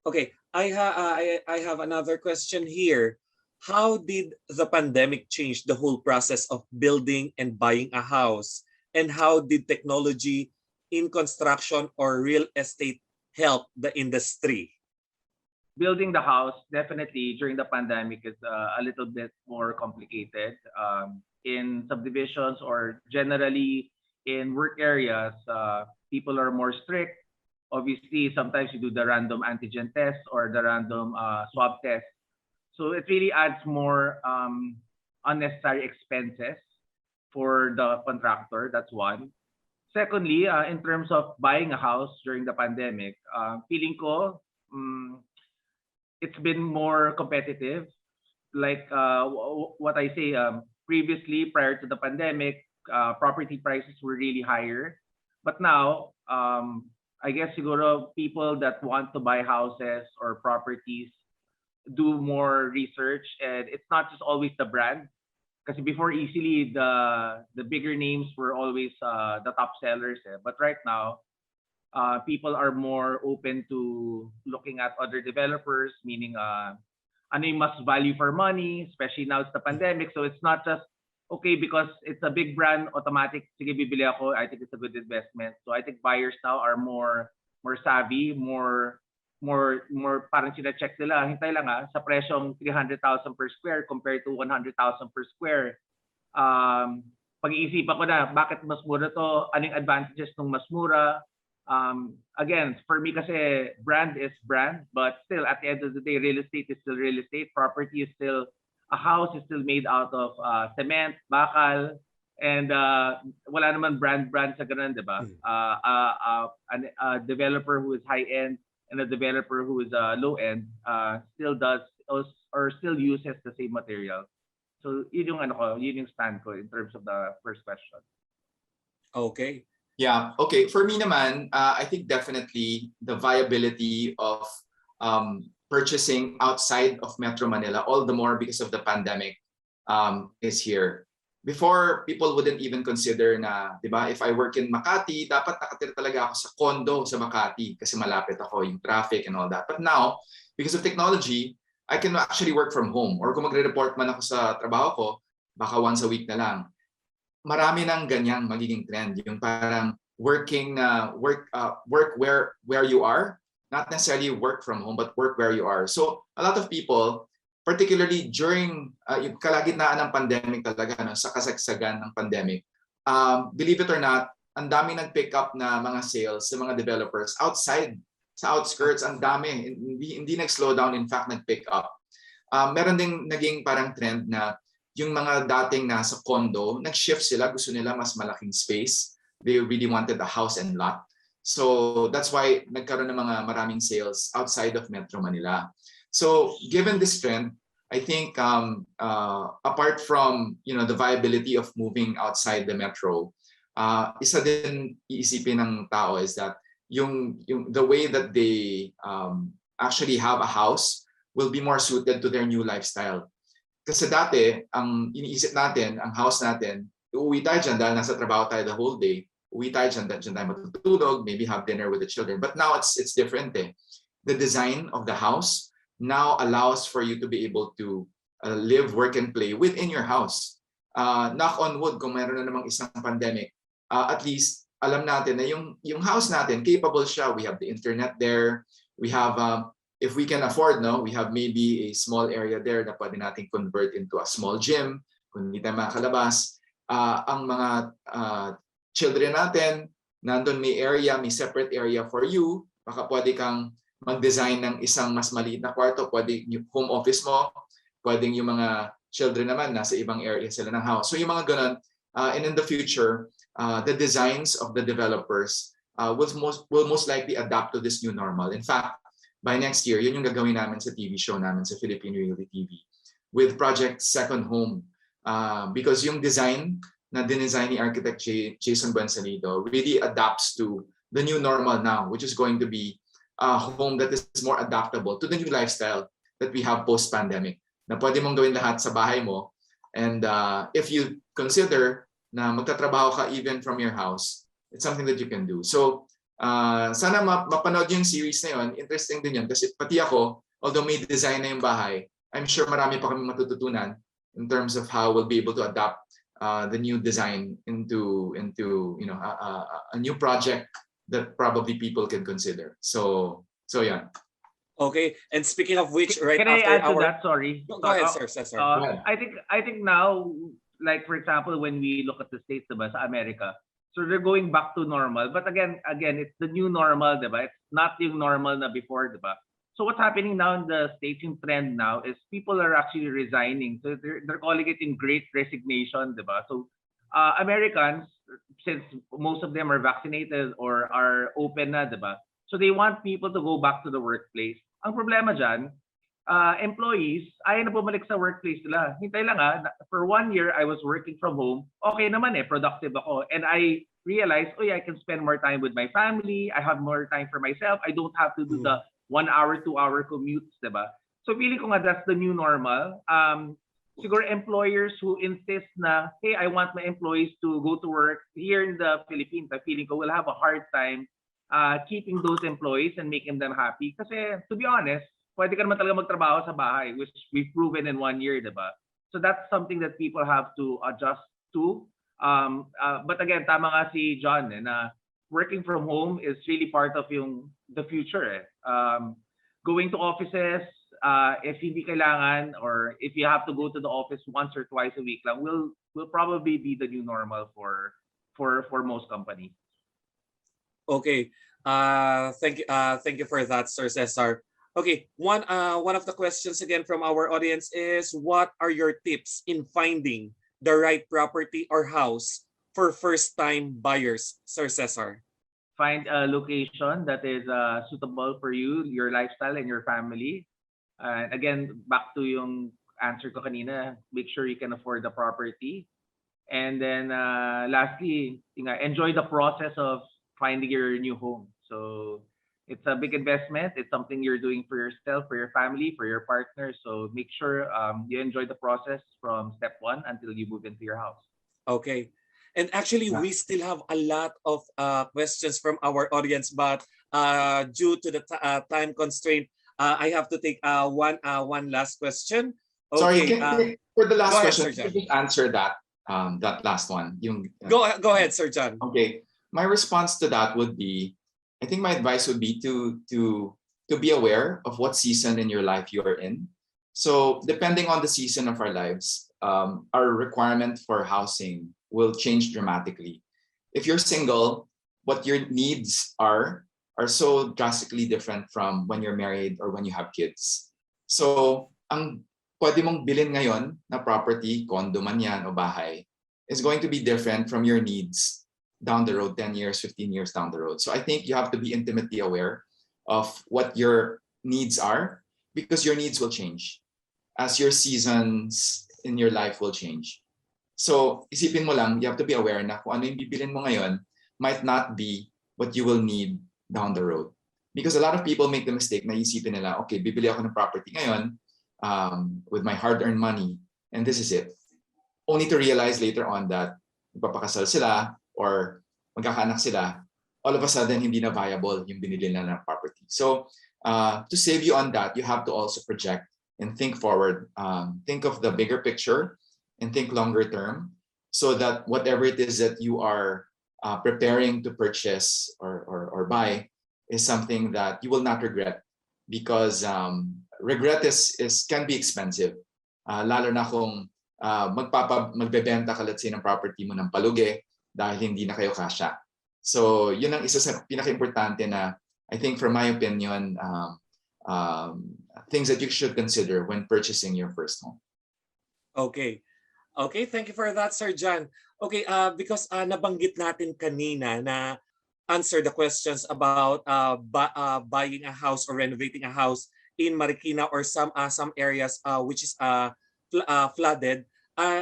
Okay, I have another question here. How did the pandemic change the whole process of building and buying a house? And how did technology in construction or real estate help the industry? Building the house definitely during the pandemic is a little bit more complicated. In subdivisions or generally in work areas, people are more strict. Obviously, sometimes you do the random antigen test or the random swab test. So it really adds more unnecessary expenses for the contractor. That's one. Secondly, in terms of buying a house during the pandemic, feeling ko it's been more competitive. Like what I say, previously, prior to the pandemic, property prices were really higher. But now, I guess siguro people that want to buy houses or properties do more research, and it's not just always the brand. Because before, easily the bigger names were always the top sellers. But right now, people are more open to looking at other developers, meaning ano yung mas value for money, especially now it's the pandemic. So it's not just, okay, because it's a big brand, automatic, sige, bibili ako, I think it's a good investment. So I think buyers now are more savvy, more parang sina-check nila, hintay lang sa presyong 300,000 per square compared to 100,000 per square. Pag-iisipan ko na, bakit mas mura to? Anong advantages ng mas mura? Again, for me kasi brand is brand, but still at the end of the day, real estate is still real estate. Property is still, a house is still made out of cement, bakal, and wala naman brand sa ganun, di ba? A developer who is high-end and a developer who is low-end still does or still uses the same material. So yun yung stand ko in terms of the first question. Okay. Yeah, okay. For me naman, I think definitely the viability of purchasing outside of Metro Manila, all the more because of the pandemic, is here. Before, people wouldn't even consider na, di ba, if I work in Makati, dapat nakatira talaga ako sa condo sa Makati kasi malapit ako, yung traffic and all that. But now, because of technology, I can actually work from home. Or kung magre-report man ako sa trabaho ko, baka once a week na lang. Marami nang ganyang magiging trend. Yung parang work where you are, not necessarily work from home, but work where you are. So a lot of people, particularly during yung kalagitnaan ng pandemic talaga, sa kasagsagan ng pandemic, believe it or not, ang dami nag-pick up na mga sales sa mga developers outside, sa outskirts, ang dami. Hindi nag-slow down, in fact, nag-pick up. Meron ding naging parang trend na yung mga dating nasa condo, nag-shift sila, gusto nila mas malaking space. They really wanted a house and lot. So that's why nagkaroon ng mga maraming sales outside of Metro Manila. So given this trend, I think apart from the viability of moving outside the metro, isa din iisipin ng tao is that the way that they actually have a house will be more suited to their new lifestyle. Kasi dati, ang iniisip natin, ang house natin, uuwi tayo dyan dahil nasa trabaho tayo the whole day. Uwi tayo dyan tayo matutulog, maybe have dinner with the children. But now it's different. The design of the house now allows for you to be able to live, work, and play within your house. Knock on wood, kung meron na namang isang pandemic, at least alam natin na yung house natin, capable siya. We have the internet there. We have if we can afford, we have maybe a small area there na pwede natin convert into a small gym kung hindi tayo makakalabas. Ang mga children natin, nandun may area, may separate area for you. Baka pwede kang mag-design ng isang mas maliit na kwarto. Pwede yung home office mo. Pwedeng yung mga children naman, nasa ibang area sila ng house. So yung mga ganun, and in the future, the designs of the developers will most likely adapt to this new normal. In fact, by next year, yun yung gagawin namin sa TV show namin sa Philippine Reality TV with Project Second Home. Because yung design na dinesign ni architect Jason Buensalido really adapts to the new normal now, which is going to be a home that is more adaptable to the new lifestyle that we have post-pandemic. Na pwede mong gawin lahat sa bahay mo. And if you consider na magtatrabaho ka even from your house, it's something that you can do. So sana mapanood yung series na yun. Interesting din yun kasi pati ako, although may design na yung bahay, I'm sure marami pa kami matututunan in terms of how we'll be able to adapt the new design into a new project that probably people can consider. So yeah. Okay, and speaking of which, right Can I after add to our that? Sorry. Go ahead, sir. Cesar. Go ahead. I think now, like for example, when we look at the States, diba, sa America, so they're going back to normal. But again, it's the new normal, diba? It's not yung normal na before, diba? So what's happening now in the States, yung trend now is people are actually resigning. So they're calling it in great resignation, diba? So Americans, since most of them are vaccinated or are open na, diba? So they want people to go back to the workplace. Ang problema dyan, employees, ayaw na bumalik sa workplace nila. Hintay lang for 1 year, I was working from home. Okay naman productive ako. And I realized, I can spend more time with my family. I have more time for myself. I don't have to do the 1 hour, 2 hour commutes, diba? So feeling ko nga that's the new normal. Siguro employers who insist na, hey, I want my employees to go to work here in the Philippines, I feeling ko will have a hard time keeping those employees and making them happy. Kasi to be honest, pwede ka naman talaga magtrabaho sa bahay, which we've proven in 1 year, diba? So that's something that people have to adjust to. But again, tama nga si John na working from home is really part of the future. Going to offices, if hindi kailangan or if you have to go to the office once or twice a week lang, will probably be the new normal for most companies. Okay. Thank you for that, Sir Cesar. Okay, one of the questions again from our audience is, what are your tips in finding the right property or house for first-time buyers, Sir Cesar? Find a location that is suitable for you, your lifestyle, and your family. Again, back to yung answer ko kanina, make sure you can afford the property. And then lastly, enjoy the process of finding your new home. So it's a big investment. It's something you're doing for yourself, for your family, for your partner. So make sure you enjoy the process from step 1 until you move into your house. Okay. And actually, we still have a lot of questions from our audience, but due to the time constraint, I have to take one last question. Okay. Sorry, for the last go ahead, question, Sir John. can you just answer that last one? Go ahead, Sir John. Okay. My response to that would be, I think my advice would be to be aware of what season in your life you are in. So depending on the season of our lives, our requirement for housing will change dramatically. If you're single, what your needs are so drastically different from when you're married or when you have kids. So ang pwede mong bilhin ngayon na property, condo man yan o bahay, is going to be different from your needs down the road, 10 years, 15 years down the road. So I think you have to be intimately aware of what your needs are, because your needs will change as your seasons in your life will change. So isipin mo lang, you have to be aware na kung ano yung bibilin mo ngayon might not be what you will need down the road. Because a lot of people make the mistake na isipin nila, okay, bibili ako ng property ngayon with my hard-earned money, and this is it. Only to realize later on that magpapakasal sila or magkakaanak sila, all of a sudden hindi na viable yung binili na ng property. So to save you on that, you have to also project and think forward. Think of the bigger picture and think longer term, so that whatever it is that you are preparing to purchase or buy is something that you will not regret, because regret can be expensive. Lalo na kung magbebenta ka, let's say, ng property mo ng palugi dahil hindi na kayo kasya. So yun ang isa sa pinaka-importante na, I think, from my opinion, things that you should consider when purchasing your first home. Okay. Okay, thank you for that, Sir John. Okay, because nabanggit natin kanina na answer the questions about buying a house or renovating a house in Marikina or some areas which is flooded,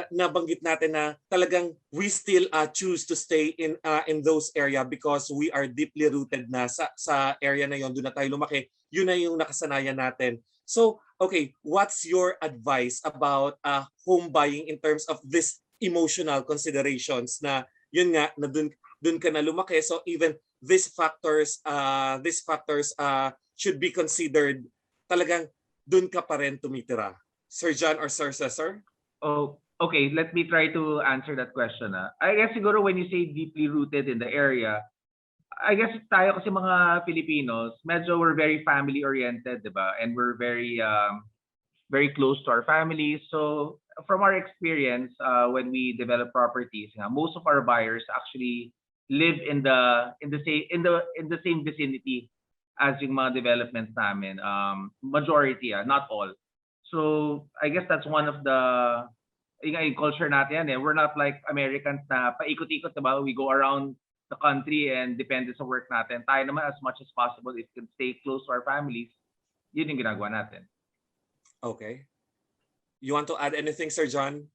nabanggit natin na talagang we still choose to stay in those area because we are deeply rooted na sa area na yon, doon na tayo lumaki, yun na yung nakasanayan natin. So, okay, what's your advice about home buying in terms of this emotional considerations na yun nga na doon ka na lumaki, so even these factors should be considered, talagang doon ka pa rin tumitira. Sir John or Sir Cesar? Oh, okay. Let me try to answer that question. I guess siguro when you say deeply rooted in the area, I guess tayo kasi mga Filipinos, medyo we're very family oriented, diba? And we're very very close to our families. So from our experience, when we develop properties, most of our buyers actually live in the same vicinity as yung mga developments namin. Majority, not all. So I guess that's one of the yung culture natin yan. We're not like Americans na paikot-ikot, diba? We go around the country and depende sa work natin. Tayo naman, as much as possible, if we can stay close to our families, yun yung ginagawa natin. Okay. You want to add anything, Sir John?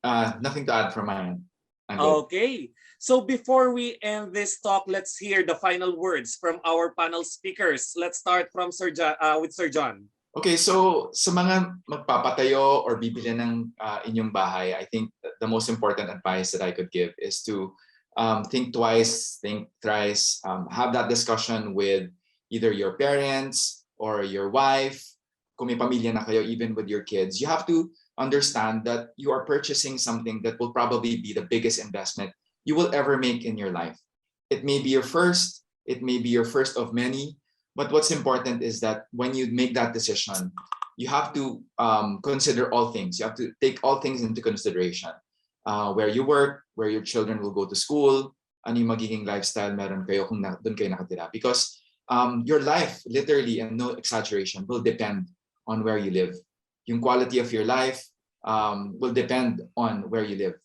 Nothing to add from my end. Okay. So before we end this talk, let's hear the final words from our panel speakers. Let's start from with Sir John. Okay, so sa mga magpapatayo or bibili ng inyong bahay, I think the most important advice that I could give is to think twice, think thrice, have that discussion with either your parents or your wife, kung may pamilya na kayo, even with your kids. You have to understand that you are purchasing something that will probably be the biggest investment you will ever make in your life. It may be your first of many, but what's important is that when you make that decision, you have to consider all things. You have to take all things into consideration. Where you work, where your children will go to school, ano yung magiging lifestyle meron kayo kung doon kayo nakatira. Because your life, literally, and no exaggeration, will depend on where you live. Yung quality of your life will depend on where you live.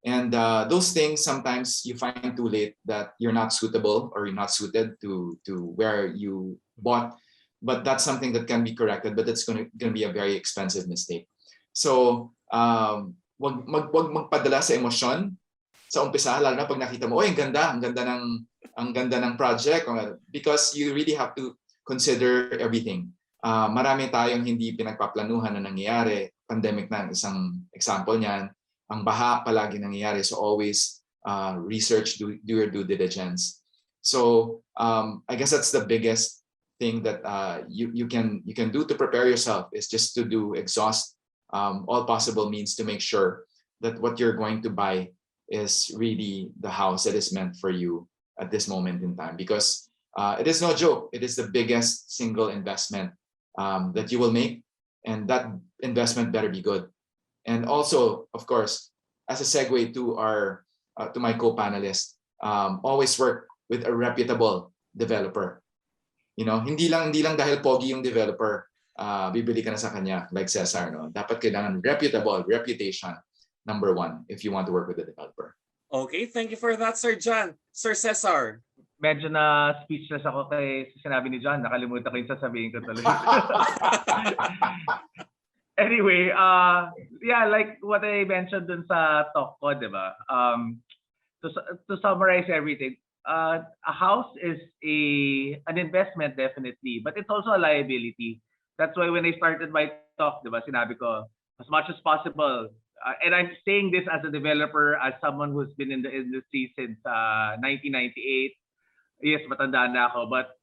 And those things, sometimes you find too late that you're not suitable or you're not suited to where you bought. But that's something that can be corrected, but it's going to be a very expensive mistake. So, wag magpadala sa emosyon sa umpisa, lalo na pag nakita mo, ang ganda ng project, because you really have to consider everything. Marami tayong hindi pinagpaplanuhan na nangyayari. Pandemic na isang example niyan. Ang baha palagi nangyayari, so always research, do your due diligence. So I guess that's the biggest thing that you can do to prepare yourself, is just to exhaust all possible means to make sure that what you're going to buy is really the house that is meant for you at this moment in time. Because it is no joke. It is the biggest single investment that you will make, and that investment better be good. And also, of course, as a segue to my co-panelists, always work with a reputable developer. You know, hindi lang dahil pogi yung developer, bibili ka na sa kanya, like Cesar, no? Dapat kailangan reputation, number one, if you want to work with a developer. Okay, thank you for that, Sir John. Sir Cesar. Medyo na speechless ako kay sinabi ni John. Nakalimutan ko yung sasabihin ko tuloy. Anyway, yeah, like what I mentioned dun sa talk ko, diba? To summarize everything, a house is an investment, definitely, but it's also a liability. That's why when I started my talk, diba, sinabi ko, as much as possible, and I'm saying this as a developer, as someone who's been in the industry since 1998. Yes, matanda na ako. But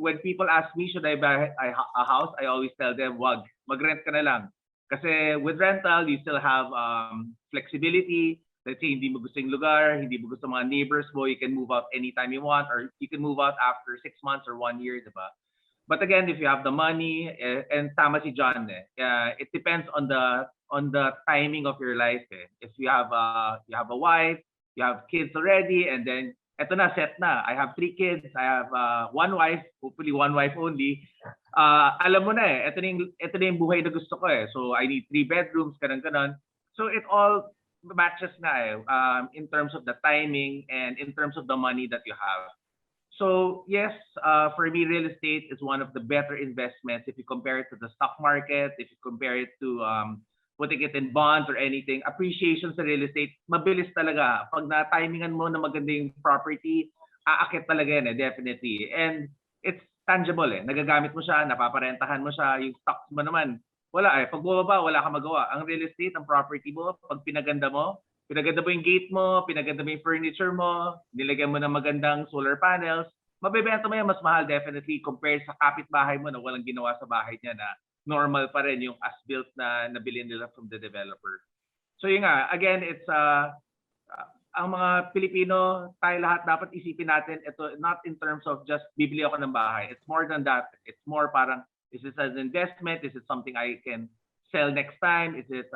when people ask me, should I buy a house, I always tell them, wag, mag-rent ka na lang. Kasi with rental, you still have flexibility. Let's say, hindi mo gusto yung lugar, hindi mo gusto mga neighbors mo, you can move out anytime you want, or you can move out after 6 months or 1 year, diba? But again, if you have the money, and tama si John, it depends on the timing of your life. If you have a wife, you have kids already, and then eto na, set na. I have 3 kids. I have 1 wife, hopefully 1 wife only. Alam mo na ito na yung buhay na gusto ko So I need 3 bedrooms, ganun. So it all matches na in terms of the timing and in terms of the money that you have. So yes, for me, real estate is one of the better investments if you compare it to the stock market, if you compare it to putting it in bonds or anything. Appreciation sa real estate, mabilis talaga. Pag na-timingan mo na maganda yung property, aakit talaga yan definitely. And it's tangible Nagagamit mo siya, napaparentahan mo siya, yung stocks mo naman. Wala Pag bumaba, wala kang magawa. Ang real estate, ang property mo, pag pinaganda mo yung gate mo, pinaganda mo yung furniture mo, nilagyan mo ng magandang solar panels, mabebenta mo yan mas mahal definitely compared sa kapitbahay mo na walang ginawa sa bahay niya na normal pa rin yung as-built na nabili nila from the developer. So yun nga, again, it's ang mga Pilipino, tayo lahat dapat isipin natin ito not in terms of just bibili ako ng bahay. It's more than that. It's more parang, is this an investment? Is it something I can sell next time? Is it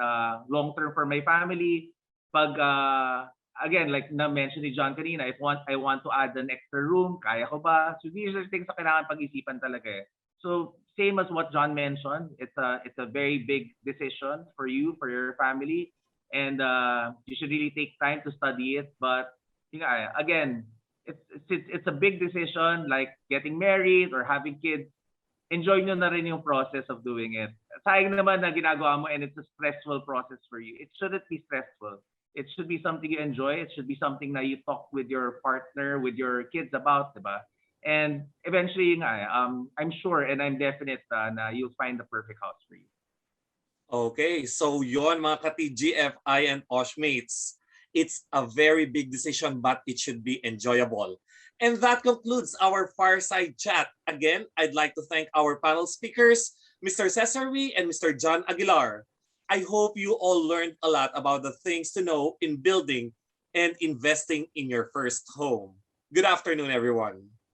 long-term for my family? Pag again, like na-mention ni John kanina, I want to add an extra room, kaya ko ba? So these are things na kailangan pag-isipan talaga So same as what John mentioned, it's a very big decision for you, for your family, and you should really take time to study it. But again, it's a big decision like getting married or having kids. Enjoy nyo na rin yung process of doing it. Sayang naman na ginagawa mo and it's a stressful process for you. It shouldn't be stressful. It should be something you enjoy. It should be something that you talk with your partner, with your kids about, diba? And eventually, I'm sure and I'm definite na you'll find the perfect house for you. Okay, so yon mga ka-TGFI and OSHmates. It's a very big decision but it should be enjoyable. And that concludes our fireside chat. Again, I'd like to thank our panel speakers, Mr. Cesar and Mr. John Aguilar. I hope you all learned a lot about the things to know in building and investing in your first home. Good afternoon, everyone.